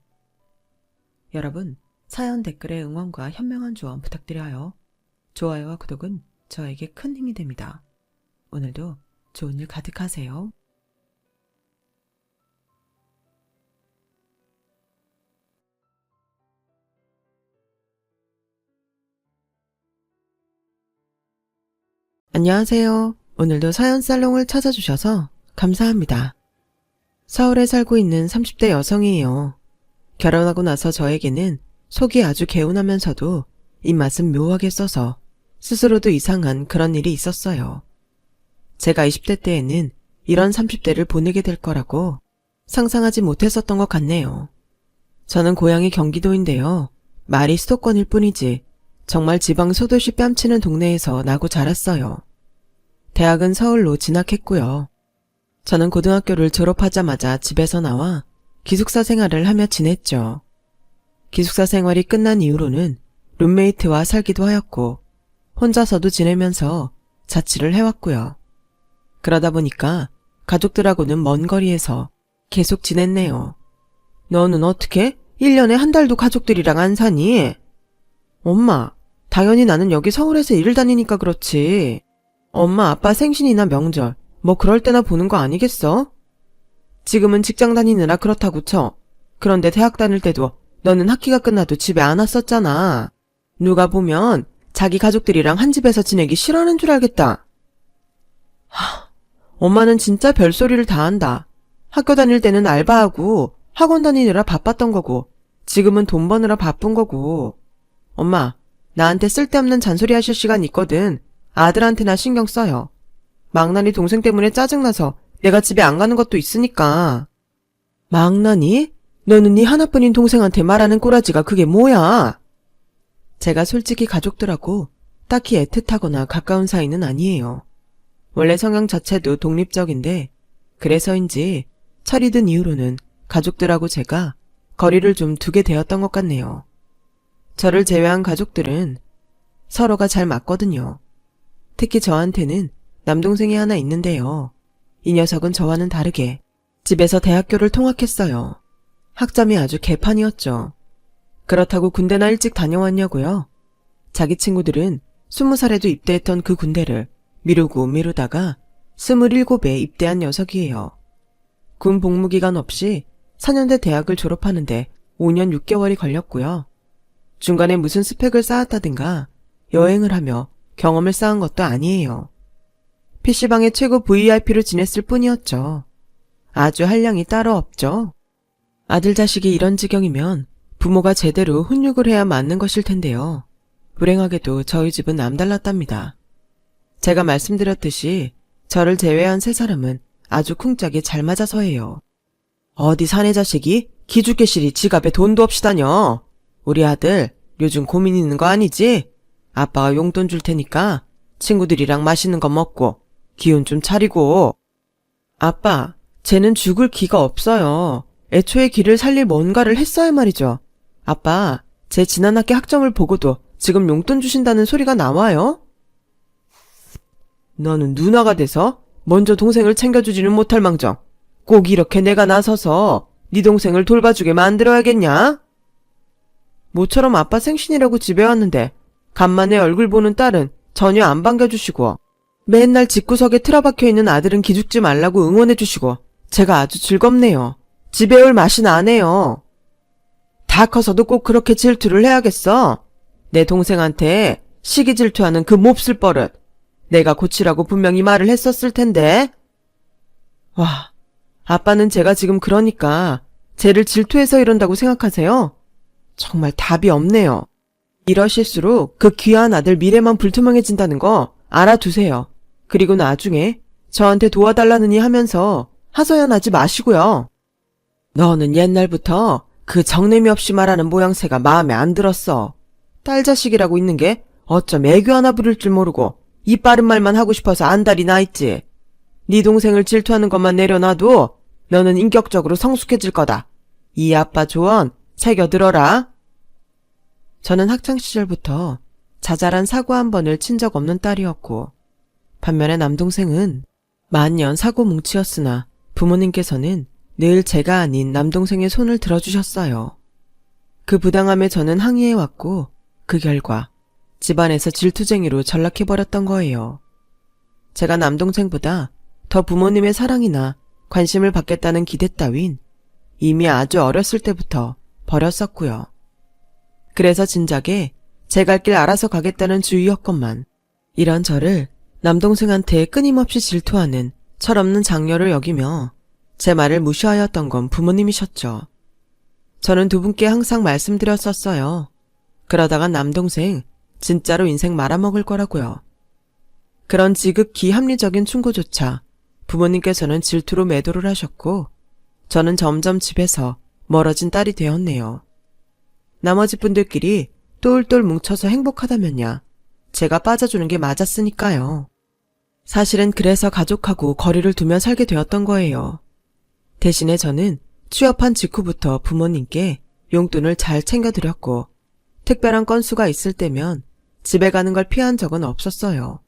여러분, 사연 댓글에 응원과 현명한 조언 부탁드려요. 좋아요와 구독은 저에게 큰 힘이 됩니다. 오늘도 좋은 일 가득하세요. 안녕하세요. 오늘도 사연 살롱을 찾아주셔서 감사합니다. 서울에 살고 있는 30대 여성이에요. 결혼하고 나서 저에게는 속이 아주 개운하면서도 입맛은 묘하게 써서 스스로도 이상한 그런 일이 있었어요. 제가 20대 때에는 이런 30대를 보내게 될 거라고 상상하지 못했었던 것 같네요. 저는 고향이 경기도인데요. 말이 수도권일 뿐이지 정말 지방 소도시 뺨치는 동네에서 나고 자랐어요. 대학은 서울로 진학했고요. 저는 고등학교를 졸업하자마자 집에서 나와 기숙사 생활을 하며 지냈죠. 기숙사 생활이 끝난 이후로는 룸메이트와 살기도 하였고 혼자서도 지내면서 자취를 해왔고요. 그러다 보니까 가족들하고는 먼 거리에서 계속 지냈네요. 너는 어떻게 1년에 한 달도 가족들이랑 안 사니? 엄마, 당연히 나는 여기 서울에서 일을 다니니까 그렇지. 엄마 아빠 생신이나 명절 뭐 그럴 때나 보는 거 아니겠어? 지금은 직장 다니느라 그렇다고 쳐. 그런데 대학 다닐 때도 너는 학기가 끝나도 집에 안 왔었잖아. 누가 보면 자기 가족들이랑 한 집에서 지내기 싫어하는 줄 알겠다. 엄마는 진짜 별소리를 다 한다. 학교 다닐 때는 알바하고 학원 다니느라 바빴던 거고 지금은 돈 버느라 바쁜 거고. 엄마, 나한테 쓸데없는 잔소리 하실 시간 있거든. 아들한테나 신경 써요. 망나니 동생 때문에 짜증나서 내가 집에 안 가는 것도 있으니까. 망나니? 너는 네 하나뿐인 동생한테 말하는 꼬라지가 그게 뭐야? 제가 솔직히 가족들하고 딱히 애틋하거나 가까운 사이는 아니에요. 원래 성향 자체도 독립적인데 그래서인지 철이 든 이후로는 가족들하고 제가 거리를 좀 두게 되었던 것 같네요. 저를 제외한 가족들은 서로가 잘 맞거든요. 특히 저한테는 남동생이 하나 있는데요. 이 녀석은 저와는 다르게 집에서 대학교를 통학했어요. 학점이 아주 개판이었죠. 그렇다고 군대나 일찍 다녀왔냐고요? 자기 친구들은 20살에도 입대했던 그 군대를 미루고 미루다가 27에 입대한 녀석이에요. 군 복무기간 없이 4년대 대학을 졸업하는데 5년 6개월이 걸렸고요. 중간에 무슨 스펙을 쌓았다든가 여행을 하며 경험을 쌓은 것도 아니에요. PC방의 최고 VIP로 지냈을 뿐이었죠. 아주 한량이 따로 없죠. 아들 자식이 이런 지경이면 부모가 제대로 훈육을 해야 맞는 것일 텐데요. 불행하게도 저희 집은 남달랐답니다. 제가 말씀드렸듯이 저를 제외한 세 사람은 아주 쿵짝이 잘 맞아서예요. 어디 사내 자식이 기죽개실이 지갑에 돈도 없이 다녀. 우리 아들 요즘 고민 있는 거 아니지? 아빠가 용돈 줄 테니까 친구들이랑 맛있는 거 먹고 기운 좀 차리고. 아빠, 쟤는 죽을 기가 없어요. 애초에 기를 살릴 뭔가를 했어야 말이죠. 아빠, 제 지난 학기 학점을 보고도 지금 용돈 주신다는 소리가 나와요? 너는 누나가 돼서 먼저 동생을 챙겨주지는 못할 망정 꼭 이렇게 내가 나서서 네 동생을 돌봐주게 만들어야겠냐? 모처럼 아빠 생신이라고 집에 왔는데 간만에 얼굴 보는 딸은 전혀 안 반겨주시고 맨날 집구석에 틀어박혀 있는 아들은 기죽지 말라고 응원해주시고 제가 아주 즐겁네요. 집에 올 맛이 나네요. 다 커서도 꼭 그렇게 질투를 해야겠어? 내 동생한테 시기 질투하는 그 몹쓸 버릇. 내가 고치라고 분명히 말을 했었을 텐데. 와, 아빠는 제가 지금 그러니까 쟤를 질투해서 이런다고 생각하세요? 정말 답이 없네요. 이러실수록 그 귀한 아들 미래만 불투명해진다는 거 알아두세요. 그리고 나중에 저한테 도와달라느니 하면서 하소연하지 마시고요. 너는 옛날부터 그 정내미 없이 말하는 모양새가 마음에 안 들었어. 딸 자식이라고 있는 게 어쩜 애교 하나 부릴 줄 모르고 입 바른 말만 하고 싶어서 안달이 나 있지. 네 동생을 질투하는 것만 내려놔도 너는 인격적으로 성숙해질 거다. 이 아빠 조언 새겨들어라. 저는 학창시절부터 자잘한 사고 한 번을 친 적 없는 딸이었고 반면에 남동생은 만년 사고 뭉치였으나 부모님께서는 늘 제가 아닌 남동생의 손을 들어주셨어요. 그 부당함에 저는 항의해왔고 그 결과 집안에서 질투쟁이로 전락해버렸던 거예요. 제가 남동생보다 더 부모님의 사랑이나 관심을 받겠다는 기대 따윈 이미 아주 어렸을 때부터 버렸었고요. 그래서 진작에 제 갈 길 알아서 가겠다는 주의였건만 이런 저를 남동생한테 끊임없이 질투하는 철없는 장녀를 여기며 제 말을 무시하였던 건 부모님이셨죠. 저는 두 분께 항상 말씀드렸었어요. 그러다가 남동생 진짜로 인생 말아먹을 거라고요. 그런 지극히 합리적인 충고조차 부모님께서는 질투로 매도를 하셨고 저는 점점 집에서 멀어진 딸이 되었네요. 나머지 분들끼리 똘똘 뭉쳐서 행복하다면야 제가 빠져주는 게 맞았으니까요. 사실은 그래서 가족하고 거리를 두며 살게 되었던 거예요. 대신에 저는 취업한 직후부터 부모님께 용돈을 잘 챙겨드렸고 특별한 건수가 있을 때면 집에 가는 걸 피한 적은 없었어요.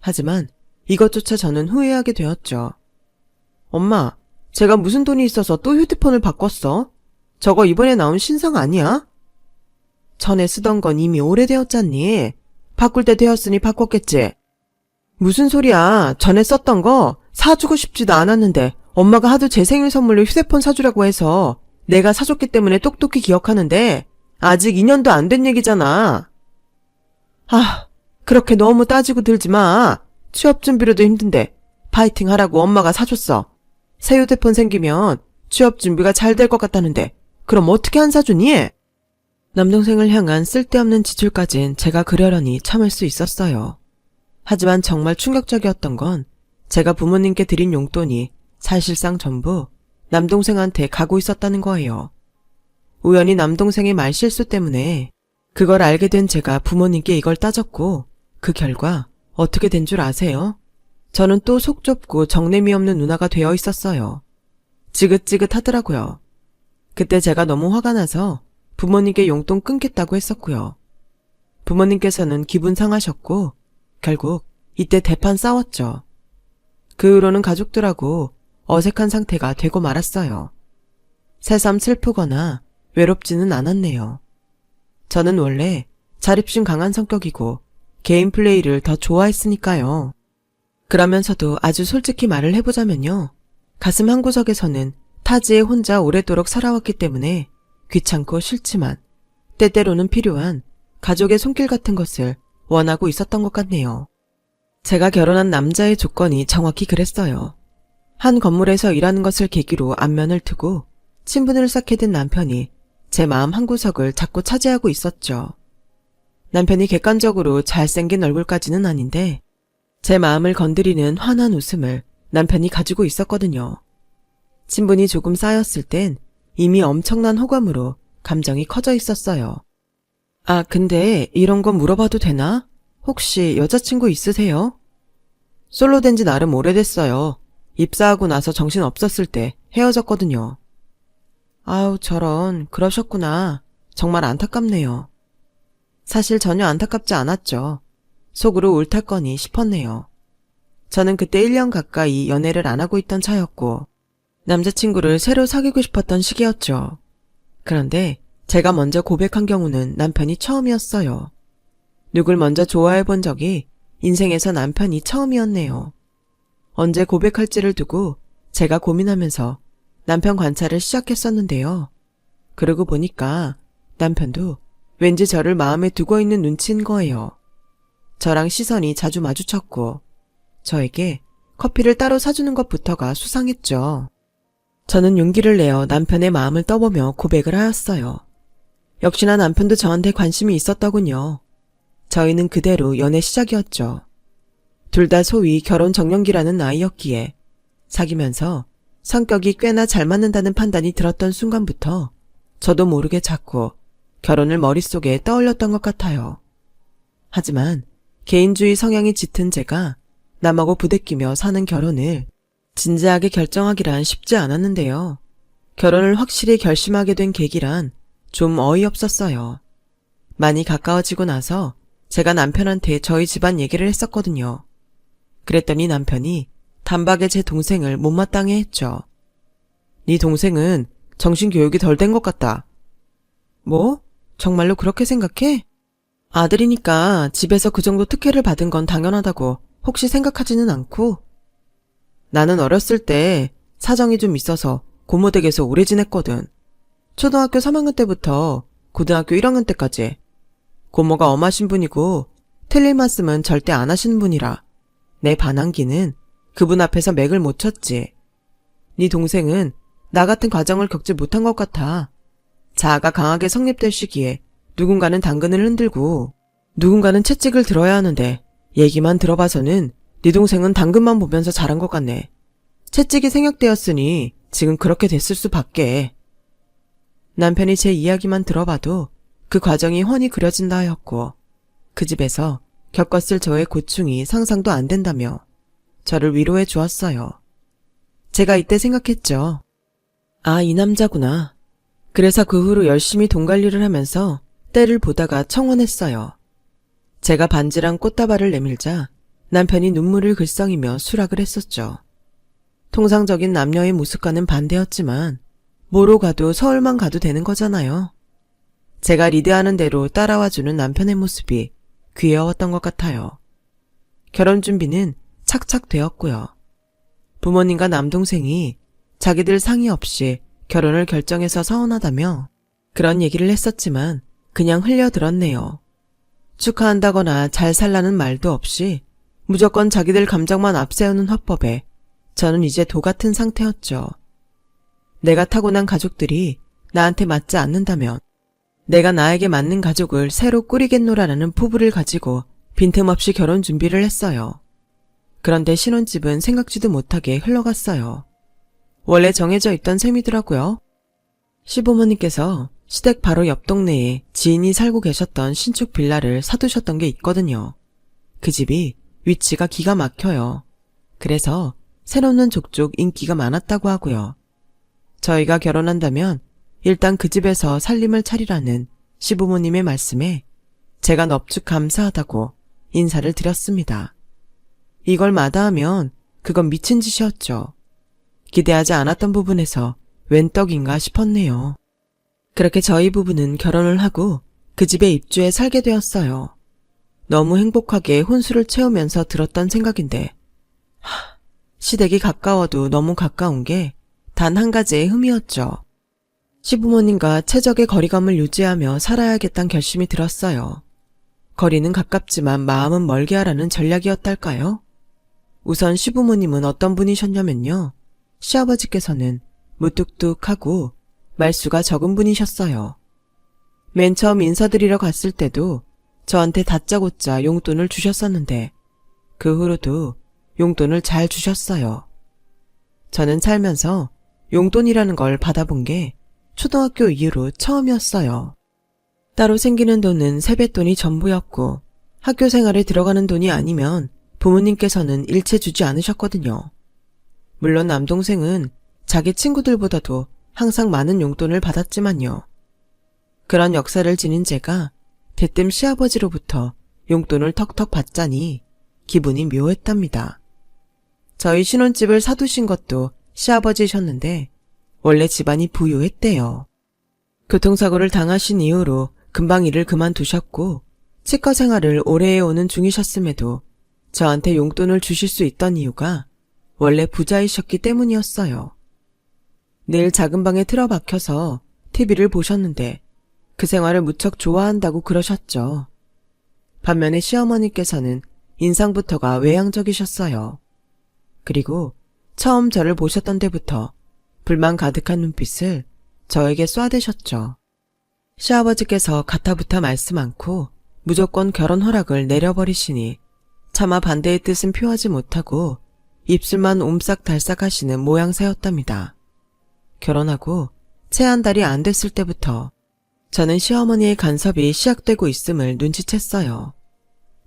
하지만 이것조차 저는 후회하게 되었죠. 엄마, 제가 무슨 돈이 있어서 또 휴대폰을 바꿨어? 저거 이번에 나온 신상 아니야? 전에 쓰던 건 이미 오래되었잖니. 바꿀 때 되었으니 바꿨겠지. 무슨 소리야. 전에 썼던 거 사주고 싶지도 않았는데 엄마가 하도 제 생일 선물로 휴대폰 사주라고 해서 내가 사줬기 때문에 똑똑히 기억하는데 아직 2년도 안 된 얘기잖아. 아, 그렇게 너무 따지고 들지 마. 취업 준비로도 힘든데 파이팅 하라고 엄마가 사줬어. 새 휴대폰 생기면 취업 준비가 잘 될 것 같다는데 그럼 어떻게 안 사주니? 남동생을 향한 쓸데없는 지출까진 제가 그러려니 참을 수 있었어요. 하지만 정말 충격적이었던 건 제가 부모님께 드린 용돈이 사실상 전부 남동생한테 가고 있었다는 거예요. 우연히 남동생의 말실수 때문에 그걸 알게 된 제가 부모님께 이걸 따졌고 그 결과 어떻게 된 줄 아세요? 저는 또 속 좁고 정내미 없는 누나가 되어 있었어요. 지긋지긋하더라고요. 그때 제가 너무 화가 나서 부모님께 용돈 끊겠다고 했었고요. 부모님께서는 기분 상하셨고 결국 이때 대판 싸웠죠. 그 후로는 가족들하고 어색한 상태가 되고 말았어요. 새삼 슬프거나 외롭지는 않았네요. 저는 원래 자립심 강한 성격이고 개인 플레이를 더 좋아했으니까요. 그러면서도 아주 솔직히 말을 해보자면요. 가슴 한구석에서는 타지에 혼자 오래도록 살아왔기 때문에 귀찮고 싫지만 때때로는 필요한 가족의 손길 같은 것을 원하고 있었던 것 같네요. 제가 결혼한 남자의 조건이 정확히 그랬어요. 한 건물에서 일하는 것을 계기로 안면을 트고 친분을 쌓게 된 남편이 제 마음 한구석을 자꾸 차지하고 있었죠. 남편이 객관적으로 잘생긴 얼굴까지는 아닌데 제 마음을 건드리는 환한 웃음을 남편이 가지고 있었거든요. 친분이 조금 쌓였을 땐 이미 엄청난 호감으로 감정이 커져 있었어요. 아, 근데 이런 거 물어봐도 되나? 혹시 여자친구 있으세요? 솔로 된 지 나름 오래됐어요. 입사하고 나서 정신 없었을 때 헤어졌거든요. 아우, 저런, 그러셨구나. 정말 안타깝네요. 사실 전혀 안타깝지 않았죠. 속으로 옳탈거니 싶었네요. 저는 그때 1년 가까이 연애를 안 하고 있던 차였고 남자친구를 새로 사귀고 싶었던 시기였죠. 그런데 제가 먼저 고백한 경우는 남편이 처음이었어요. 누굴 먼저 좋아해 본 적이 인생에서 남편이 처음이었네요. 언제 고백할지를 두고 제가 고민하면서 남편 관찰을 시작했었는데요. 그러고 보니까 남편도 왠지 저를 마음에 두고 있는 눈치인 거예요. 저랑 시선이 자주 마주쳤고 저에게 커피를 따로 사주는 것부터가 수상했죠. 저는 용기를 내어 남편의 마음을 떠보며 고백을 하였어요. 역시나 남편도 저한테 관심이 있었더군요. 저희는 그대로 연애 시작이었죠. 둘 다 소위 결혼 정년기라는 나이였기에 사귀면서 성격이 꽤나 잘 맞는다는 판단이 들었던 순간부터 저도 모르게 자꾸 결혼을 머릿속에 떠올렸던 것 같아요. 하지만 개인주의 성향이 짙은 제가 남하고 부대끼며 사는 결혼을 진지하게 결정하기란 쉽지 않았는데요. 결혼을 확실히 결심하게 된 계기란 좀 어이없었어요. 많이 가까워지고 나서 제가 남편한테 저희 집안 얘기를 했었거든요. 그랬더니 남편이 단박에 제 동생을 못마땅해 했죠. 네 동생은 정신교육이 덜 된 것 같다. 뭐? 정말로 그렇게 생각해? 아들이니까 집에서 그 정도 특혜를 받은 건 당연하다고 혹시 생각하지는 않고? 나는 어렸을 때 사정이 좀 있어서 고모 댁에서 오래 지냈거든. 초등학교 3학년 때부터 고등학교 1학년 때까지. 고모가 엄하신 분이고 틀릴 말씀은 절대 안 하시는 분이라 내 반항기는 그분 앞에서 맥을 못 쳤지. 네 동생은 나 같은 과정을 겪지 못한 것 같아. 자아가 강하게 성립될 시기에 누군가는 당근을 흔들고 누군가는 채찍을 들어야 하는데 얘기만 들어봐서는 네 동생은 당근만 보면서 자란 것 같네. 채찍이 생략되었으니 지금 그렇게 됐을 수밖에. 남편이 제 이야기만 들어봐도 그 과정이 훤히 그려진다 하였고 그 집에서 겪었을 저의 고충이 상상도 안 된다며 저를 위로해 주었어요. 제가 이때 생각했죠. 아, 이 남자구나. 그래서 그 후로 열심히 돈 관리를 하면서 때를 보다가 청혼했어요. 제가 반지랑 꽃다발을 내밀자 남편이 눈물을 글썽이며 수락을 했었죠. 통상적인 남녀의 모습과는 반대였지만 뭐로 가도 서울만 가도 되는 거잖아요. 제가 리드하는 대로 따라와주는 남편의 모습이 귀여웠던 것 같아요. 결혼 준비는 착착 되었고요. 부모님과 남동생이 자기들 상의 없이 결혼을 결정해서 서운하다며 그런 얘기를 했었지만 그냥 흘려들었네요. 축하한다거나 잘 살라는 말도 없이 무조건 자기들 감정만 앞세우는 화법에 저는 이제 도 같은 상태였죠. 내가 타고난 가족들이 나한테 맞지 않는다면 내가 나에게 맞는 가족을 새로 꾸리겠노라는 포부를 가지고 빈틈없이 결혼 준비를 했어요. 그런데 신혼집은 생각지도 못하게 흘러갔어요. 원래 정해져 있던 셈이더라고요. 시부모님께서 시댁 바로 옆 동네에 지인이 살고 계셨던 신축 빌라를 사두셨던 게 있거든요. 그 집이 위치가 기가 막혀요. 그래서 새놓는 족족 인기가 많았다고 하고요. 저희가 결혼한다면 일단 그 집에서 살림을 차리라는 시부모님의 말씀에 제가 넙죽 감사하다고 인사를 드렸습니다. 이걸 마다하면 그건 미친 짓이었죠. 기대하지 않았던 부분에서 웬 떡인가 싶었네요. 그렇게 저희 부부는 결혼을 하고 그 집에 입주해 살게 되었어요. 너무 행복하게 혼수를 채우면서 들었던 생각인데 시댁이 가까워도 너무 가까운 게 단 한 가지의 흠이었죠. 시부모님과 최적의 거리감을 유지하며 살아야겠다는 결심이 들었어요. 거리는 가깝지만 마음은 멀게 하라는 전략이었달까요? 우선 시부모님은 어떤 분이셨냐면요. 시아버지께서는 무뚝뚝하고 말수가 적은 분이셨어요. 맨 처음 인사드리러 갔을 때도 저한테 다짜고짜 용돈을 주셨었는데 그 후로도 용돈을 잘 주셨어요. 저는 살면서 용돈이라는 걸 받아본 게 초등학교 이후로 처음이었어요. 따로 생기는 돈은 세뱃돈이 전부였고 학교 생활에 들어가는 돈이 아니면 부모님께서는 일체 주지 않으셨거든요. 물론 남동생은 자기 친구들보다도 항상 많은 용돈을 받았지만요. 그런 역사를 지닌 제가 대뜸 시아버지로부터 용돈을 턱턱 받자니 기분이 묘했답니다. 저희 신혼집을 사두신 것도 시아버지셨는데 원래 집안이 부유했대요. 교통사고를 당하신 이후로 금방 일을 그만두셨고 치과 생활을 오래 해오는 중이셨음에도 저한테 용돈을 주실 수 있던 이유가 원래 부자이셨기 때문이었어요. 늘 작은 방에 틀어박혀서 TV를 보셨는데 그 생활을 무척 좋아한다고 그러셨죠. 반면에 시어머니께서는 인상부터가 외향적이셨어요. 그리고 처음 저를 보셨던 때부터 불만 가득한 눈빛을 저에게 쏴대셨죠. 시아버지께서 가타부타 말씀 않고 무조건 결혼 허락을 내려버리시니 차마 반대의 뜻은 표하지 못하고 입술만 옴싹달싹 하시는 모양새였답니다. 결혼하고 채 한 달이 안 됐을 때부터 저는 시어머니의 간섭이 시작되고 있음을 눈치챘어요.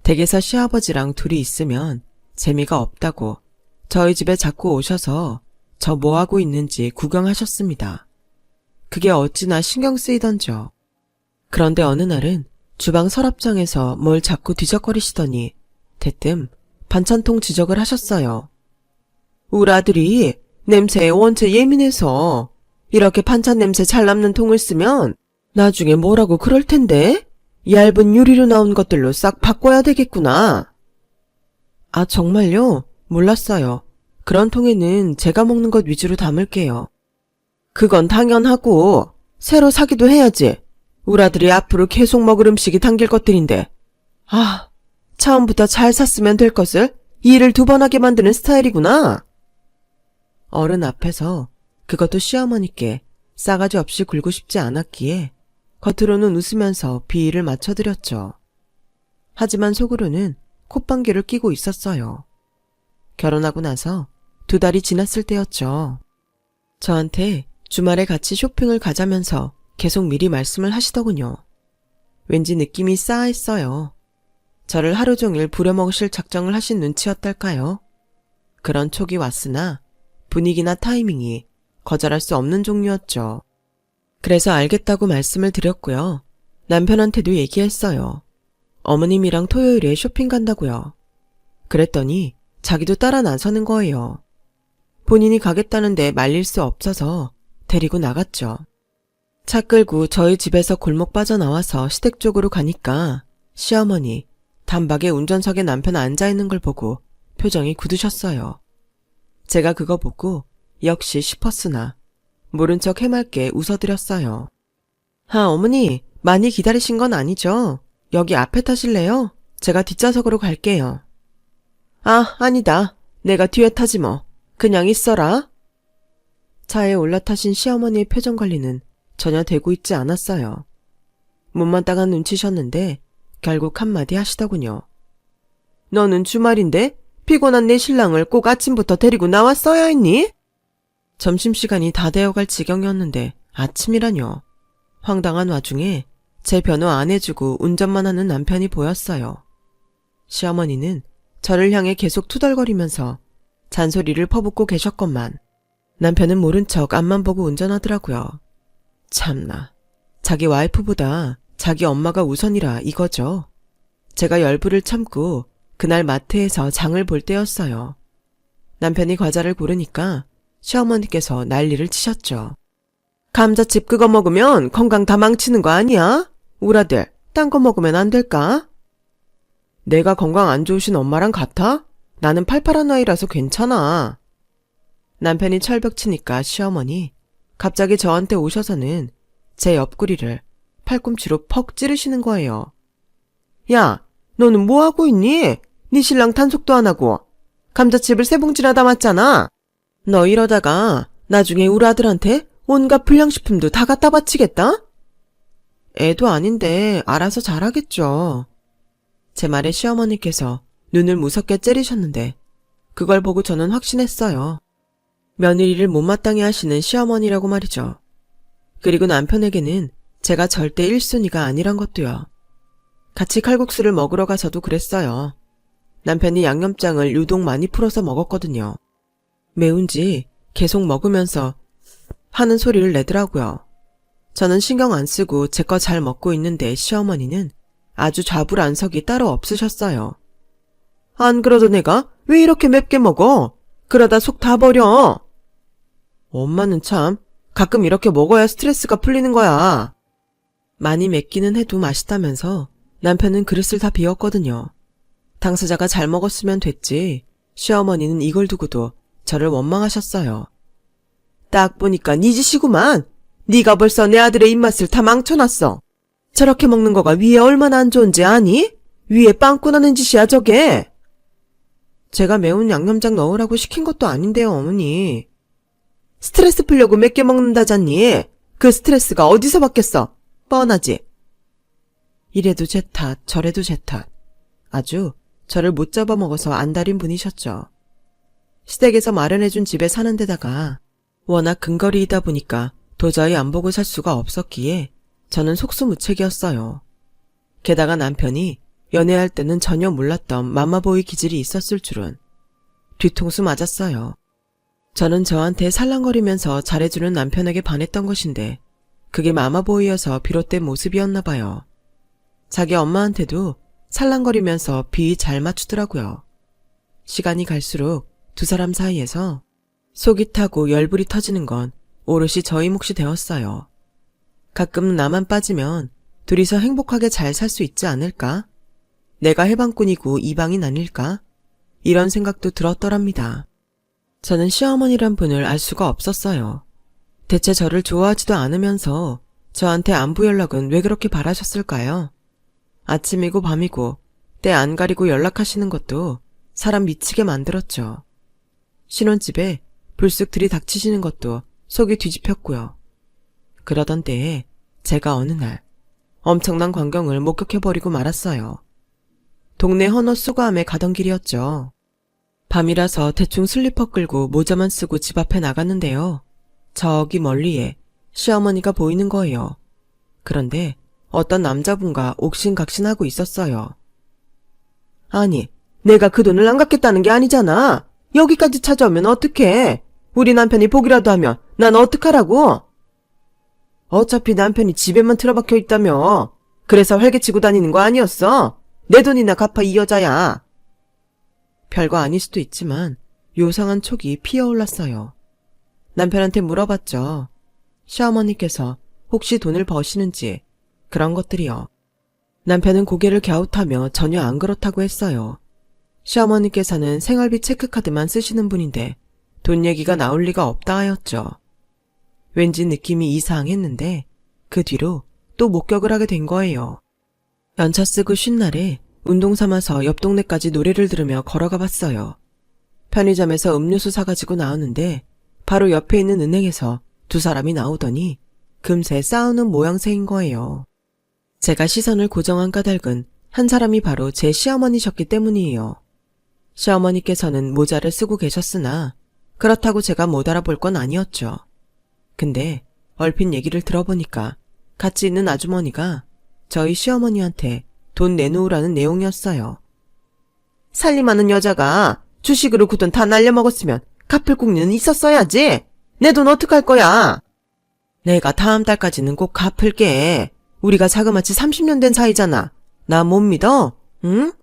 댁에서 시아버지랑 둘이 있으면 재미가 없다고 저희 집에 자꾸 오셔서 저 뭐하고 있는지 구경하셨습니다. 그게 어찌나 신경 쓰이던지요. 그런데 어느 날은 주방 서랍장에서 뭘 자꾸 뒤적거리시더니 대뜸 반찬통 지적을 하셨어요. 우리 아들이 냄새에 원체 예민해서 이렇게 반찬 냄새 잘 남는 통을 쓰면 나중에 뭐라고 그럴 텐데 얇은 유리로 나온 것들로 싹 바꿔야 되겠구나. 아, 정말요? 몰랐어요. 그런 통에는 제가 먹는 것 위주로 담을게요. 그건 당연하고 새로 사기도 해야지. 우리 아들이 앞으로 계속 먹을 음식이 당길 것들인데. 아, 처음부터 잘 샀으면 될 것을 일을 두 번 하게 만드는 스타일이구나. 어른 앞에서 그것도 시어머니께 싸가지 없이 굴고 싶지 않았기에 겉으로는 웃으면서 비위를 맞춰드렸죠. 하지만 속으로는 콧방귀를 뀌고 있었어요. 결혼하고 나서 2달이 지났을 때였죠. 저한테 주말에 같이 쇼핑을 가자면서 계속 미리 말씀을 하시더군요. 왠지 느낌이 싸했어요. 저를 하루 종일 부려먹으실 작정을 하신 눈치였달까요? 그런 촉이 왔으나 분위기나 타이밍이 거절할 수 없는 종류였죠. 그래서 알겠다고 말씀을 드렸고요. 남편한테도 얘기했어요. 어머님이랑 토요일에 쇼핑 간다고요. 그랬더니 자기도 따라 나서는 거예요. 본인이 가겠다는데 말릴 수 없어서 데리고 나갔죠. 차 끌고 저희 집에서 골목 빠져나와서 시댁 쪽으로 가니까 시어머니 단박에 운전석에 남편 앉아있는 걸 보고 표정이 굳으셨어요. 제가 그거 보고 역시 싶었으나 모른 척 해맑게 웃어드렸어요. 아, 어머니 많이 기다리신 건 아니죠? 여기 앞에 타실래요? 제가 뒷좌석으로 갈게요. 아, 아니다. 내가 뒤에 타지 뭐. 그냥 있어라. 차에 올라타신 시어머니의 표정 관리는 전혀 되고 있지 않았어요. 못마땅한 눈치셨는데 결국 한마디 하시더군요. 너는 주말인데 피곤한 내 신랑을 꼭 아침부터 데리고 나왔어야 했니? 점심시간이 다 되어갈 지경이었는데 아침이라뇨. 황당한 와중에 제 변호 안 해주고 운전만 하는 남편이 보였어요. 시어머니는 저를 향해 계속 투덜거리면서 잔소리를 퍼붓고 계셨건만 남편은 모른 척 앞만 보고 운전하더라고요. 참나, 자기 와이프보다 자기 엄마가 우선이라 이거죠. 제가 열불을 참고 그날 마트에서 장을 볼 때였어요. 남편이 과자를 고르니까 시어머니께서 난리를 치셨죠. 감자칩 그거 먹으면 건강 다 망치는 거 아니야? 우리 아들, 딴 거 먹으면 안 될까? 내가 건강 안 좋으신 엄마랑 같아? 나는 팔팔한 아이라서 괜찮아. 남편이 철벽치니까 시어머니 갑자기 저한테 오셔서는 제 옆구리를 팔꿈치로 퍽 찌르시는 거예요. 야, 너는 뭐 하고 있니? 네 신랑 단속도 안 하고 감자칩을 3봉지나 담았잖아. 너 이러다가 나중에 우리 아들한테 온갖 불량식품도 다 갖다 바치겠다? 애도 아닌데 알아서 잘하겠죠. 제 말에 시어머니께서 눈을 무섭게 째리셨는데 그걸 보고 저는 확신했어요. 며느리를 못마땅해 하시는 시어머니라고 말이죠. 그리고 남편에게는 제가 절대 1순위가 아니란 것도요. 같이 칼국수를 먹으러 가서도 그랬어요. 남편이 양념장을 유독 많이 풀어서 먹었거든요. 매운지 계속 먹으면서 하는 소리를 내더라고요. 저는 신경 안 쓰고 제 거 잘 먹고 있는데 시어머니는 아주 좌불안석이 따로 없으셨어요. 안 그러던 애가 왜 이렇게 맵게 먹어? 그러다 속 다 버려. 엄마는 참 가끔 이렇게 먹어야 스트레스가 풀리는 거야. 많이 맵기는 해도 맛있다면서 남편은 그릇을 다 비웠거든요. 당사자가 잘 먹었으면 됐지. 시어머니는 이걸 두고도 저를 원망하셨어요. 딱 보니까 네 짓이구만. 네가 벌써 내 아들의 입맛을 다 망쳐놨어. 저렇게 먹는 거가 위에 얼마나 안 좋은지 아니? 위에 빵꾸 나는 짓이야 저게. 제가 매운 양념장 넣으라고 시킨 것도 아닌데요, 어머니. 스트레스 풀려고 몇 개 먹는다잖니. 그 스트레스가 어디서 받겠어. 뻔하지. 이래도 제 탓, 저래도 제 탓. 아주 저를 못 잡아먹어서 안달인 분이셨죠. 시댁에서 마련해준 집에 사는 데다가 워낙 근거리이다 보니까 도저히 안 보고 살 수가 없었기에 저는 속수무책이었어요. 게다가 남편이 연애할 때는 전혀 몰랐던 맘마보이 기질이 있었을 줄은. 뒤통수 맞았어요. 저는 저한테 살랑거리면서 잘해주는 남편에게 반했던 것인데 그게 마마보이여서 비롯된 모습이었나 봐요. 자기 엄마한테도 살랑거리면서 비위 잘 맞추더라고요. 시간이 갈수록 두 사람 사이에서 속이 타고 열불이 터지는 건 오롯이 저희 몫이 되었어요. 가끔 나만 빠지면 둘이서 행복하게 잘 살 수 있지 않을까? 내가 해방꾼이고 이방인 아닐까? 이런 생각도 들었더랍니다. 저는 시어머니란 분을 알 수가 없었어요. 대체 저를 좋아하지도 않으면서 저한테 안부 연락은 왜 그렇게 바라셨을까요? 아침이고 밤이고 때 안 가리고 연락하시는 것도 사람 미치게 만들었죠. 신혼집에 불쑥 들이닥치시는 것도 속이 뒤집혔고요. 그러던 때에 제가 어느 날 엄청난 광경을 목격해버리고 말았어요. 동네 헌어 수거함에 가던 길이었죠. 밤이라서 대충 슬리퍼 끌고 모자만 쓰고 집 앞에 나갔는데요. 저기 멀리에 시어머니가 보이는 거예요. 그런데 어떤 남자분과 옥신각신하고 있었어요. 아니, 내가 그 돈을 안 갚겠다는 게 아니잖아. 여기까지 찾아오면 어떡해. 우리 남편이 보기라도 하면 난 어떡하라고. 어차피 남편이 집에만 틀어박혀 있다며. 그래서 활개치고 다니는 거 아니었어? 내 돈이나 갚아 이 여자야. 별거 아닐 수도 있지만 요상한 촉이 피어올랐어요. 남편한테 물어봤죠. 시어머니께서 혹시 돈을 버시는지 그런 것들이요. 남편은 고개를 갸웃하며 전혀 안 그렇다고 했어요. 시어머니께서는 생활비 체크카드만 쓰시는 분인데 돈 얘기가 나올 리가 없다 하였죠. 왠지 느낌이 이상했는데 그 뒤로 또 목격을 하게 된 거예요. 연차 쓰고 쉰 날에 운동 삼아서 옆 동네까지 노래를 들으며 걸어가 봤어요. 편의점에서 음료수 사가지고 나오는데 바로 옆에 있는 은행에서 두 사람이 나오더니 금세 싸우는 모양새인 거예요. 제가 시선을 고정한 까닭은 한 사람이 바로 제 시어머니셨기 때문이에요. 시어머니께서는 모자를 쓰고 계셨으나 그렇다고 제가 못 알아볼 건 아니었죠. 근데 얼핏 얘기를 들어보니까 같이 있는 아주머니가 저희 시어머니한테 돈 내놓으라는 내용이었어요. 살림하는 여자가 주식으로 그 돈 다 날려먹었으면 갚을 궁리는 있었어야지. 내 돈 어떡할 거야. 내가 다음 달까지는 꼭 갚을게. 우리가 자그마치 30년 된 사이잖아. 나 못 믿어? 응?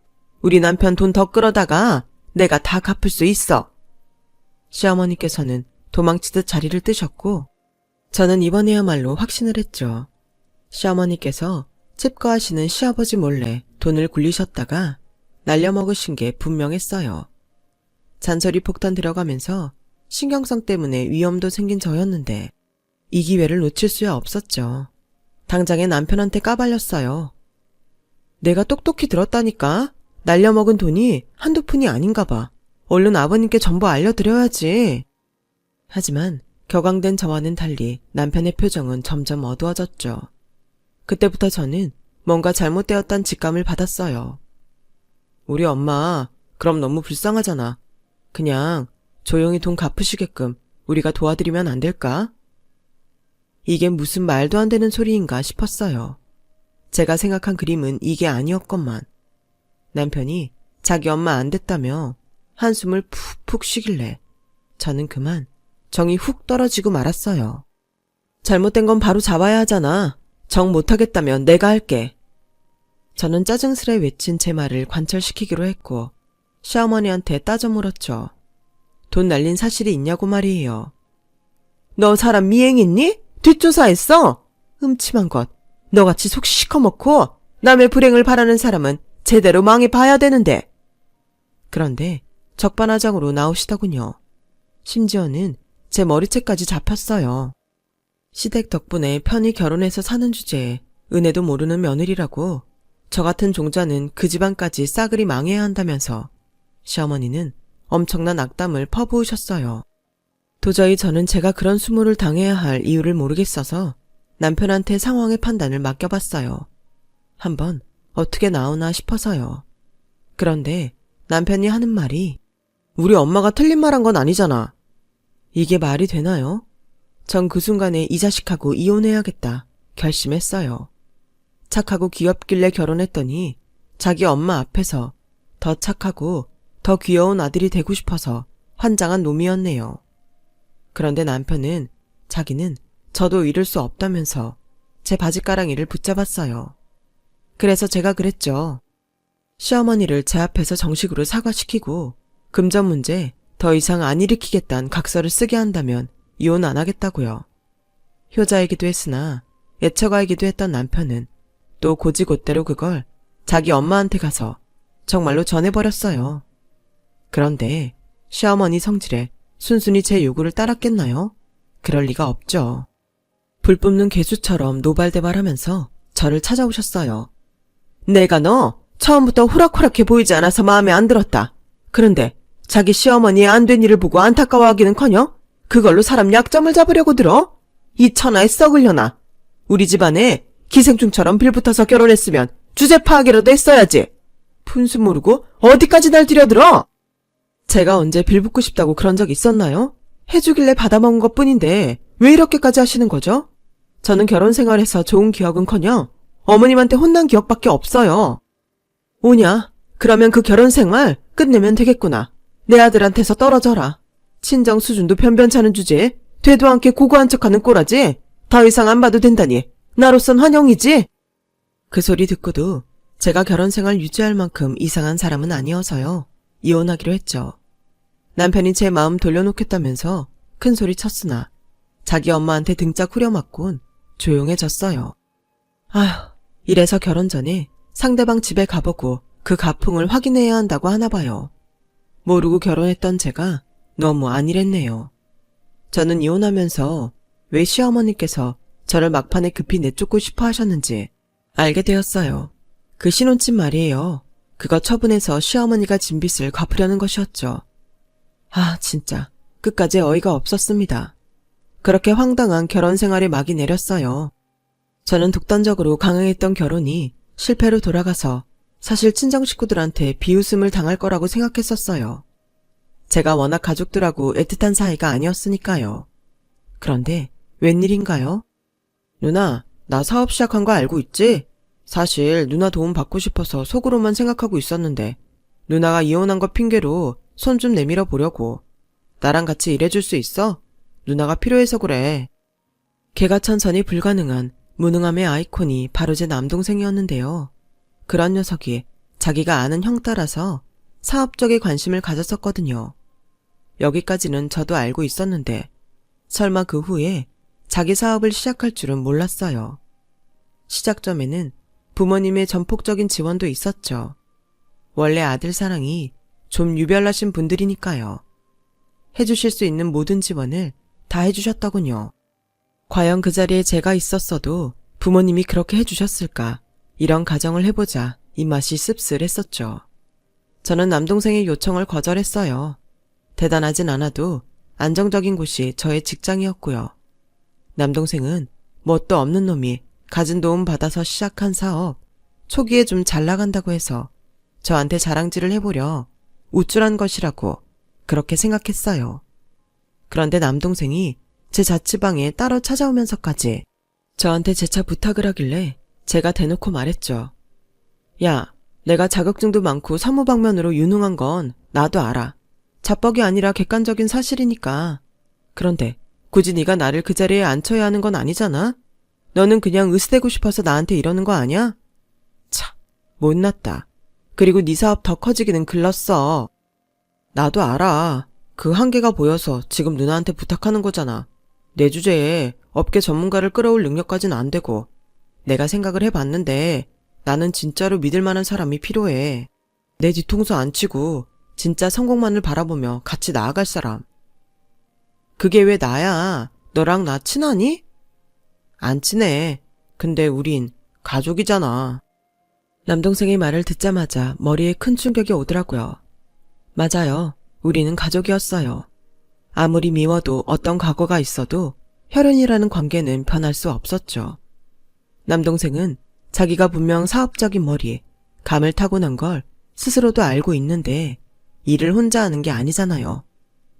우리 남편 돈 더 끌어다가 내가 다 갚을 수 있어. 시어머니께서는 도망치듯 자리를 뜨셨고 저는 이번에야말로 확신을 했죠. 시어머니께서 칩거하시는 시아버지 몰래 돈을 굴리셨다가 날려먹으신 게 분명했어요. 잔소리 폭탄 들어가면서 신경성 때문에 위험도 생긴 저였는데 이 기회를 놓칠 수야 없었죠. 당장에 남편한테 까발렸어요. 내가 똑똑히 들었다니까. 날려먹은 돈이 한두 푼이 아닌가 봐. 얼른 아버님께 전부 알려드려야지. 하지만 격앙된 저와는 달리 남편의 표정은 점점 어두워졌죠. 그때부터 저는 뭔가 잘못되었단 직감을 받았어요. 우리 엄마 그럼 너무 불쌍하잖아. 그냥 조용히 돈 갚으시게끔 우리가 도와드리면 안 될까? 이게 무슨 말도 안 되는 소리인가 싶었어요. 제가 생각한 그림은 이게 아니었건만. 남편이 자기 엄마 안 됐다며 한숨을 푹푹 쉬길래 저는 그만 정이 훅 떨어지고 말았어요. 잘못된 건 바로 잡아야 하잖아. 정 못하겠다면 내가 할게. 저는 짜증스레 외친 제 말을 관철시키기로 했고 시어머니한테 따져 물었죠. 돈 날린 사실이 있냐고 말이에요. 너 사람 미행했니? 뒷조사했어? 음침한 것. 너같이 속 시커멓고 남의 불행을 바라는 사람은 제대로 망해봐야 되는데. 그런데 적반하장으로 나오시더군요. 심지어는 제 머리채까지 잡혔어요. 시댁 덕분에 편히 결혼해서 사는 주제에 은혜도 모르는 며느리라고 저 같은 종자는 그 집안까지 싸그리 망해야 한다면서 시어머니는 엄청난 악담을 퍼부으셨어요. 도저히 저는 제가 그런 수모를 당해야 할 이유를 모르겠어서 남편한테 상황의 판단을 맡겨봤어요. 한번 어떻게 나오나 싶어서요. 그런데 남편이 하는 말이 우리 엄마가 틀린 말 한 건 아니잖아. 이게 말이 되나요? 전 그 순간에 이 자식하고 이혼해야겠다 결심했어요. 착하고 귀엽길래 결혼했더니 자기 엄마 앞에서 더 착하고 더 귀여운 아들이 되고 싶어서 환장한 놈이었네요. 그런데 남편은 자기는 저도 이룰 수 없다면서 제 바지가랑이를 붙잡았어요. 그래서 제가 그랬죠. 시어머니를 제 앞에서 정식으로 사과시키고 금전 문제 더 이상 안 일으키겠다는 각서를 쓰게 한다면 이혼 안 하겠다고요. 효자이기도 했으나 애처가이기도 했던 남편은 또 고지곳대로 그걸 자기 엄마한테 가서 정말로 전해버렸어요. 그런데 시어머니 성질에 순순히 제 요구를 따랐겠나요? 그럴 리가 없죠. 불 뿜는 괴수처럼 노발대발하면서 저를 찾아오셨어요. 내가 너 처음부터 호락호락해 보이지 않아서 마음에 안 들었다. 그런데 자기 시어머니의 안 된 일을 보고 안타까워하기는커녕 그걸로 사람 약점을 잡으려고 들어? 이 천하에 썩으려나. 우리 집안에 기생충처럼 빌붙어서 결혼했으면 주제 파악이라도 했어야지. 푼수 모르고 어디까지 날 들여들어? 제가 언제 빌붙고 싶다고 그런 적 있었나요? 해주길래 받아먹은 것뿐인데 왜 이렇게까지 하시는 거죠? 저는 결혼 생활에서 좋은 기억은커녕 어머님한테 혼난 기억밖에 없어요. 오냐? 그러면 그 결혼 생활 끝내면 되겠구나. 내 아들한테서 떨어져라. 친정 수준도 변변찮은 주제에 되도 않게 고고한 척하는 꼴하지. 더 이상 안 봐도 된다니 나로선 환영이지. 그 소리 듣고도 제가 결혼 생활 유지할 만큼 이상한 사람은 아니어서요. 이혼하기로 했죠. 남편이 제 마음 돌려놓겠다면서 큰 소리 쳤으나 자기 엄마한테 등짝 후려맞곤 조용해졌어요. 아휴, 이래서 결혼 전에 상대방 집에 가보고 그 가풍을 확인해야 한다고 하나 봐요. 모르고 결혼했던 제가 너무 안일했네요. 저는 이혼하면서 왜 시어머니께서 저를 막판에 급히 내쫓고 싶어 하셨는지 알게 되었어요. 그 신혼집 말이에요. 그거 처분해서 시어머니가 진 빚을 갚으려는 것이었죠. 아, 진짜 끝까지 어이가 없었습니다. 그렇게 황당한 결혼 생활에 막이 내렸어요. 저는 독단적으로 강행했던 결혼이 실패로 돌아가서 사실 친정 식구들한테 비웃음을 당할 거라고 생각했었어요. 제가 워낙 가족들하고 애틋한 사이가 아니었으니까요. 그런데 웬일인가요? 누나, 나 사업 시작한 거 알고 있지? 사실 누나 도움 받고 싶어서 속으로만 생각하고 있었는데 누나가 이혼한 거 핑계로 손 좀 내밀어 보려고. 나랑 같이 일해줄 수 있어? 누나가 필요해서 그래. 개가천선이 불가능한 무능함의 아이콘이 바로 제 남동생이었는데요. 그런 녀석이 자기가 아는 형 따라서 사업 쪽에 관심을 가졌었거든요. 여기까지는 저도 알고 있었는데 설마 그 후에 자기 사업을 시작할 줄은 몰랐어요. 시작점에는 부모님의 전폭적인 지원도 있었죠. 원래 아들 사랑이 좀 유별나신 분들이니까요. 해주실 수 있는 모든 지원을 다 해주셨더군요. 과연 그 자리에 제가 있었어도 부모님이 그렇게 해주셨을까? 이런 가정을 해보자 입맛이 씁쓸했었죠. 저는 남동생의 요청을 거절했어요. 대단하진 않아도 안정적인 곳이 저의 직장이었고요. 남동생은 뭣도 없는 놈이 가진 도움 받아서 시작한 사업, 초기에 좀 잘 나간다고 해서 저한테 자랑질을 해보려 우쭐한 것이라고 그렇게 생각했어요. 그런데 남동생이 제 자취방에 따로 찾아오면서까지 저한테 재차 부탁을 하길래 제가 대놓고 말했죠. 야, 내가 자격증도 많고 사무방면으로 유능한 건 나도 알아. 자뻑이 아니라 객관적인 사실이니까. 그런데 굳이 네가 나를 그 자리에 앉혀야 하는 건 아니잖아? 너는 그냥 으스대고 싶어서 나한테 이러는 거 아니야? 참, 못났다. 그리고 네 사업 더 커지기는 글렀어. 나도 알아. 그 한계가 보여서 지금 누나한테 부탁하는 거잖아. 내 주제에 업계 전문가를 끌어올 능력까지는 안 되고 내가 생각을 해봤는데 나는 진짜로 믿을 만한 사람이 필요해. 내 뒤통수 안 치고 진짜 성공만을 바라보며 같이 나아갈 사람. 그게 왜 나야? 너랑 나 친하니? 안 친해. 근데 우린 가족이잖아. 남동생의 말을 듣자마자 머리에 큰 충격이 오더라고요. 맞아요. 우리는 가족이었어요. 아무리 미워도 어떤 과거가 있어도 혈연이라는 관계는 변할 수 없었죠. 남동생은 자기가 분명 사업적인 머리, 감을 타고난 걸 스스로도 알고 있는데 일을 혼자 하는 게 아니잖아요.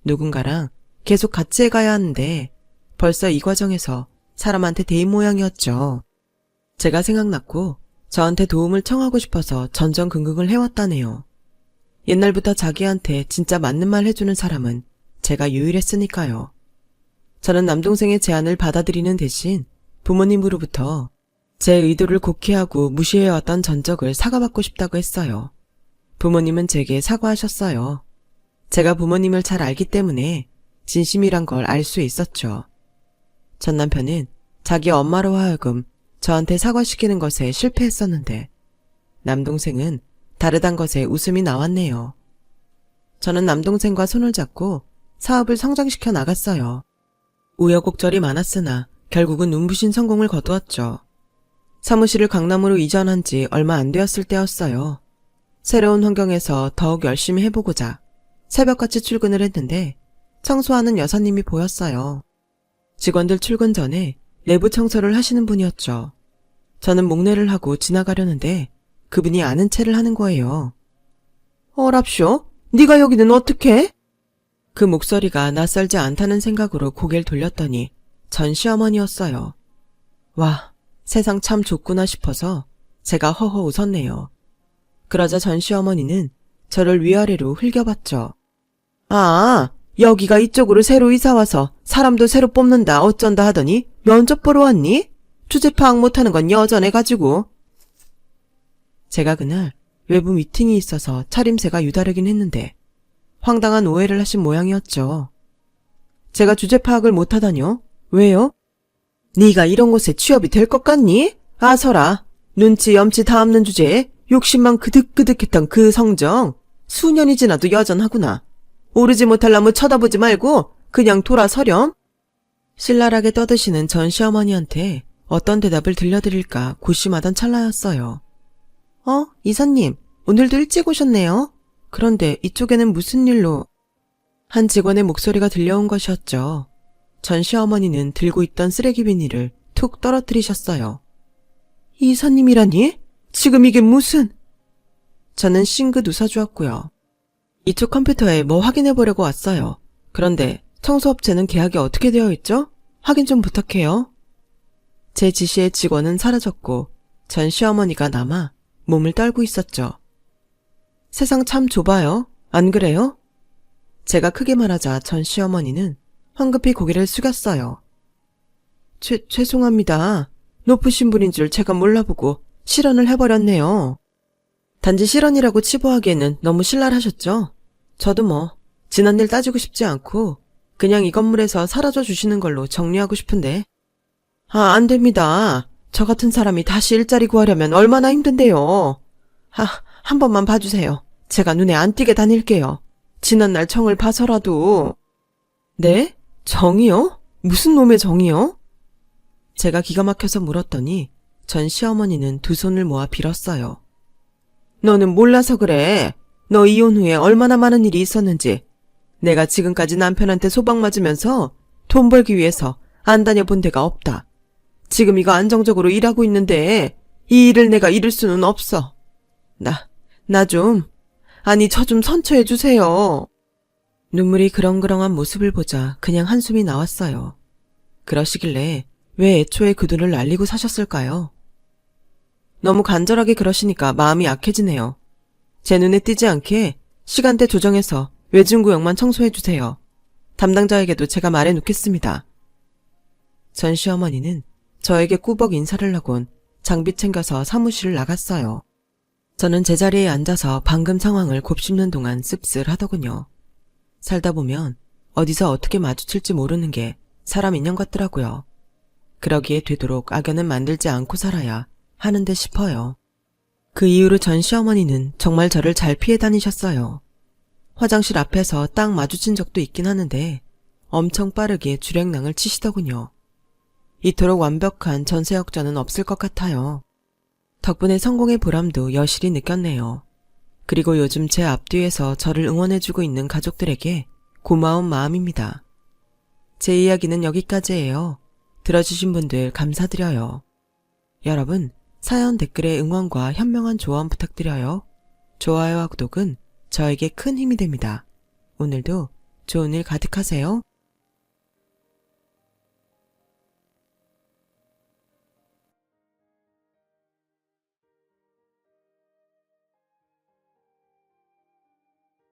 누군가랑 계속 같이 해가야 하는데 벌써 이 과정에서 사람한테 대인 모양이었죠. 제가 생각났고 저한테 도움을 청하고 싶어서 전전긍긍을 해왔다네요. 옛날부터 자기한테 진짜 맞는 말 해주는 사람은 제가 유일했으니까요. 저는 남동생의 제안을 받아들이는 대신 부모님으로부터 제 의도를 곡해하고 무시해왔던 전적을 사과받고 싶다고 했어요. 부모님은 제게 사과하셨어요. 제가 부모님을 잘 알기 때문에 진심이란 걸 알 수 있었죠. 전 남편은 자기 엄마로 하여금 저한테 사과시키는 것에 실패했었는데 남동생은 다르단 것에 웃음이 나왔네요. 저는 남동생과 손을 잡고 사업을 성장시켜 나갔어요. 우여곡절이 많았으나 결국은 눈부신 성공을 거두었죠. 사무실을 강남으로 이전한 지 얼마 안 되었을 때였어요. 새로운 환경에서 더욱 열심히 해보고자 새벽같이 출근을 했는데 청소하는 여사님이 보였어요. 직원들 출근 전에 내부 청소를 하시는 분이었죠. 저는 목례를 하고 지나가려는데 그분이 아는 체를 하는 거예요. 어랍쇼? 네가 여기는 어떻게? 그 목소리가 낯설지 않다는 생각으로 고개를 돌렸더니 전 시어머니였어요. 와, 세상 참 좁구나 싶어서 제가 허허 웃었네요. 그러자 전 시어머니는 저를 위아래로 흘겨봤죠. 아, 여기가 이쪽으로 새로 이사와서 사람도 새로 뽑는다 어쩐다 하더니 면접 보러 왔니? 주제 파악 못하는 건 여전해가지고. 제가 그날 외부 미팅이 있어서 차림새가 유다르긴 했는데 황당한 오해를 하신 모양이었죠. 제가 주제 파악을 못하다뇨? 왜요? 네가 이런 곳에 취업이 될 것 같니? 아서라, 눈치 염치 다 없는 주제에 욕심만 그득그득했던 그 성정 수년이 지나도 여전하구나. 오르지 못할 나무 쳐다보지 말고 그냥 돌아서렴. 신랄하게 떠드시는 전 시어머니한테 어떤 대답을 들려드릴까 고심하던 찰나였어요. 이사님, 오늘도 일찍 오셨네요. 그런데 이쪽에는 무슨 일로? 한 직원의 목소리가 들려온 것이었죠. 전 시어머니는 들고 있던 쓰레기 비닐을 툭 떨어뜨리셨어요. 이사님이라니? 지금 이게 무슨? 저는 싱긋 웃어주었고요. 이쪽 컴퓨터에 뭐 확인해보려고 왔어요. 그런데 청소업체는 계약이 어떻게 되어 있죠? 확인 좀 부탁해요. 제 지시에 직원은 사라졌고 전 시어머니가 남아 몸을 떨고 있었죠. 세상 참 좁아요. 안 그래요? 제가 크게 말하자 전 시어머니는 황급히 고개를 숙였어요. 죄송합니다. 높으신 분인 줄 제가 몰라보고 실언을 해버렸네요. 단지 실언이라고 치부하기에는 너무 신랄하셨죠? 저도 뭐 지난 일 따지고 싶지 않고 그냥 이 건물에서 사라져 주시는 걸로 정리하고 싶은데. 안 됩니다. 저 같은 사람이 다시 일자리 구하려면 얼마나 힘든데요. 한 번만 봐주세요. 제가 눈에 안 띄게 다닐게요. 지난날 정을 봐서라도. 네? 정이요? 무슨 놈의 정이요? 제가 기가 막혀서 물었더니 전 시어머니는 두 손을 모아 빌었어요. 너는 몰라서 그래. 너 이혼 후에 얼마나 많은 일이 있었는지. 내가 지금까지 남편한테 소박 맞으면서 돈 벌기 위해서 안 다녀본 데가 없다. 지금 이거 안정적으로 일하고 있는데 이 일을 내가 잃을 수는 없어. 저 좀 선처해 주세요. 눈물이 그렁그렁한 모습을 보자 그냥 한숨이 나왔어요. 그러시길래 왜 애초에 그 돈을 날리고 사셨을까요? 너무 간절하게 그러시니까 마음이 약해지네요. 제 눈에 띄지 않게 시간대 조정해서 외진구역만 청소해 주세요. 담당자에게도 제가 말해 놓겠습니다. 전 시어머니는 저에게 꾸벅 인사를 하곤 장비 챙겨서 사무실을 나갔어요. 저는 제자리에 앉아서 방금 상황을 곱씹는 동안 씁쓸하더군요. 살다 보면 어디서 어떻게 마주칠지 모르는 게 사람 인연 같더라고요. 그러기에 되도록 악연은 만들지 않고 살아야 하는데 싶어요. 그 이후로 전 시어머니는 정말 저를 잘 피해 다니셨어요. 화장실 앞에서 딱 마주친 적도 있긴 하는데 엄청 빠르게 주랭랑을 치시더군요. 이토록 완벽한 전세 역전은 없을 것 같아요. 덕분에 성공의 보람도 여실히 느꼈네요. 그리고 요즘 제 앞뒤에서 저를 응원해주고 있는 가족들에게 고마운 마음입니다. 제 이야기는 여기까지예요. 들어주신 분들 감사드려요. 여러분, 사연 댓글에 응원과 현명한 조언 부탁드려요. 좋아요와 구독은 저에게 큰 힘이 됩니다. 오늘도 좋은 일 가득하세요.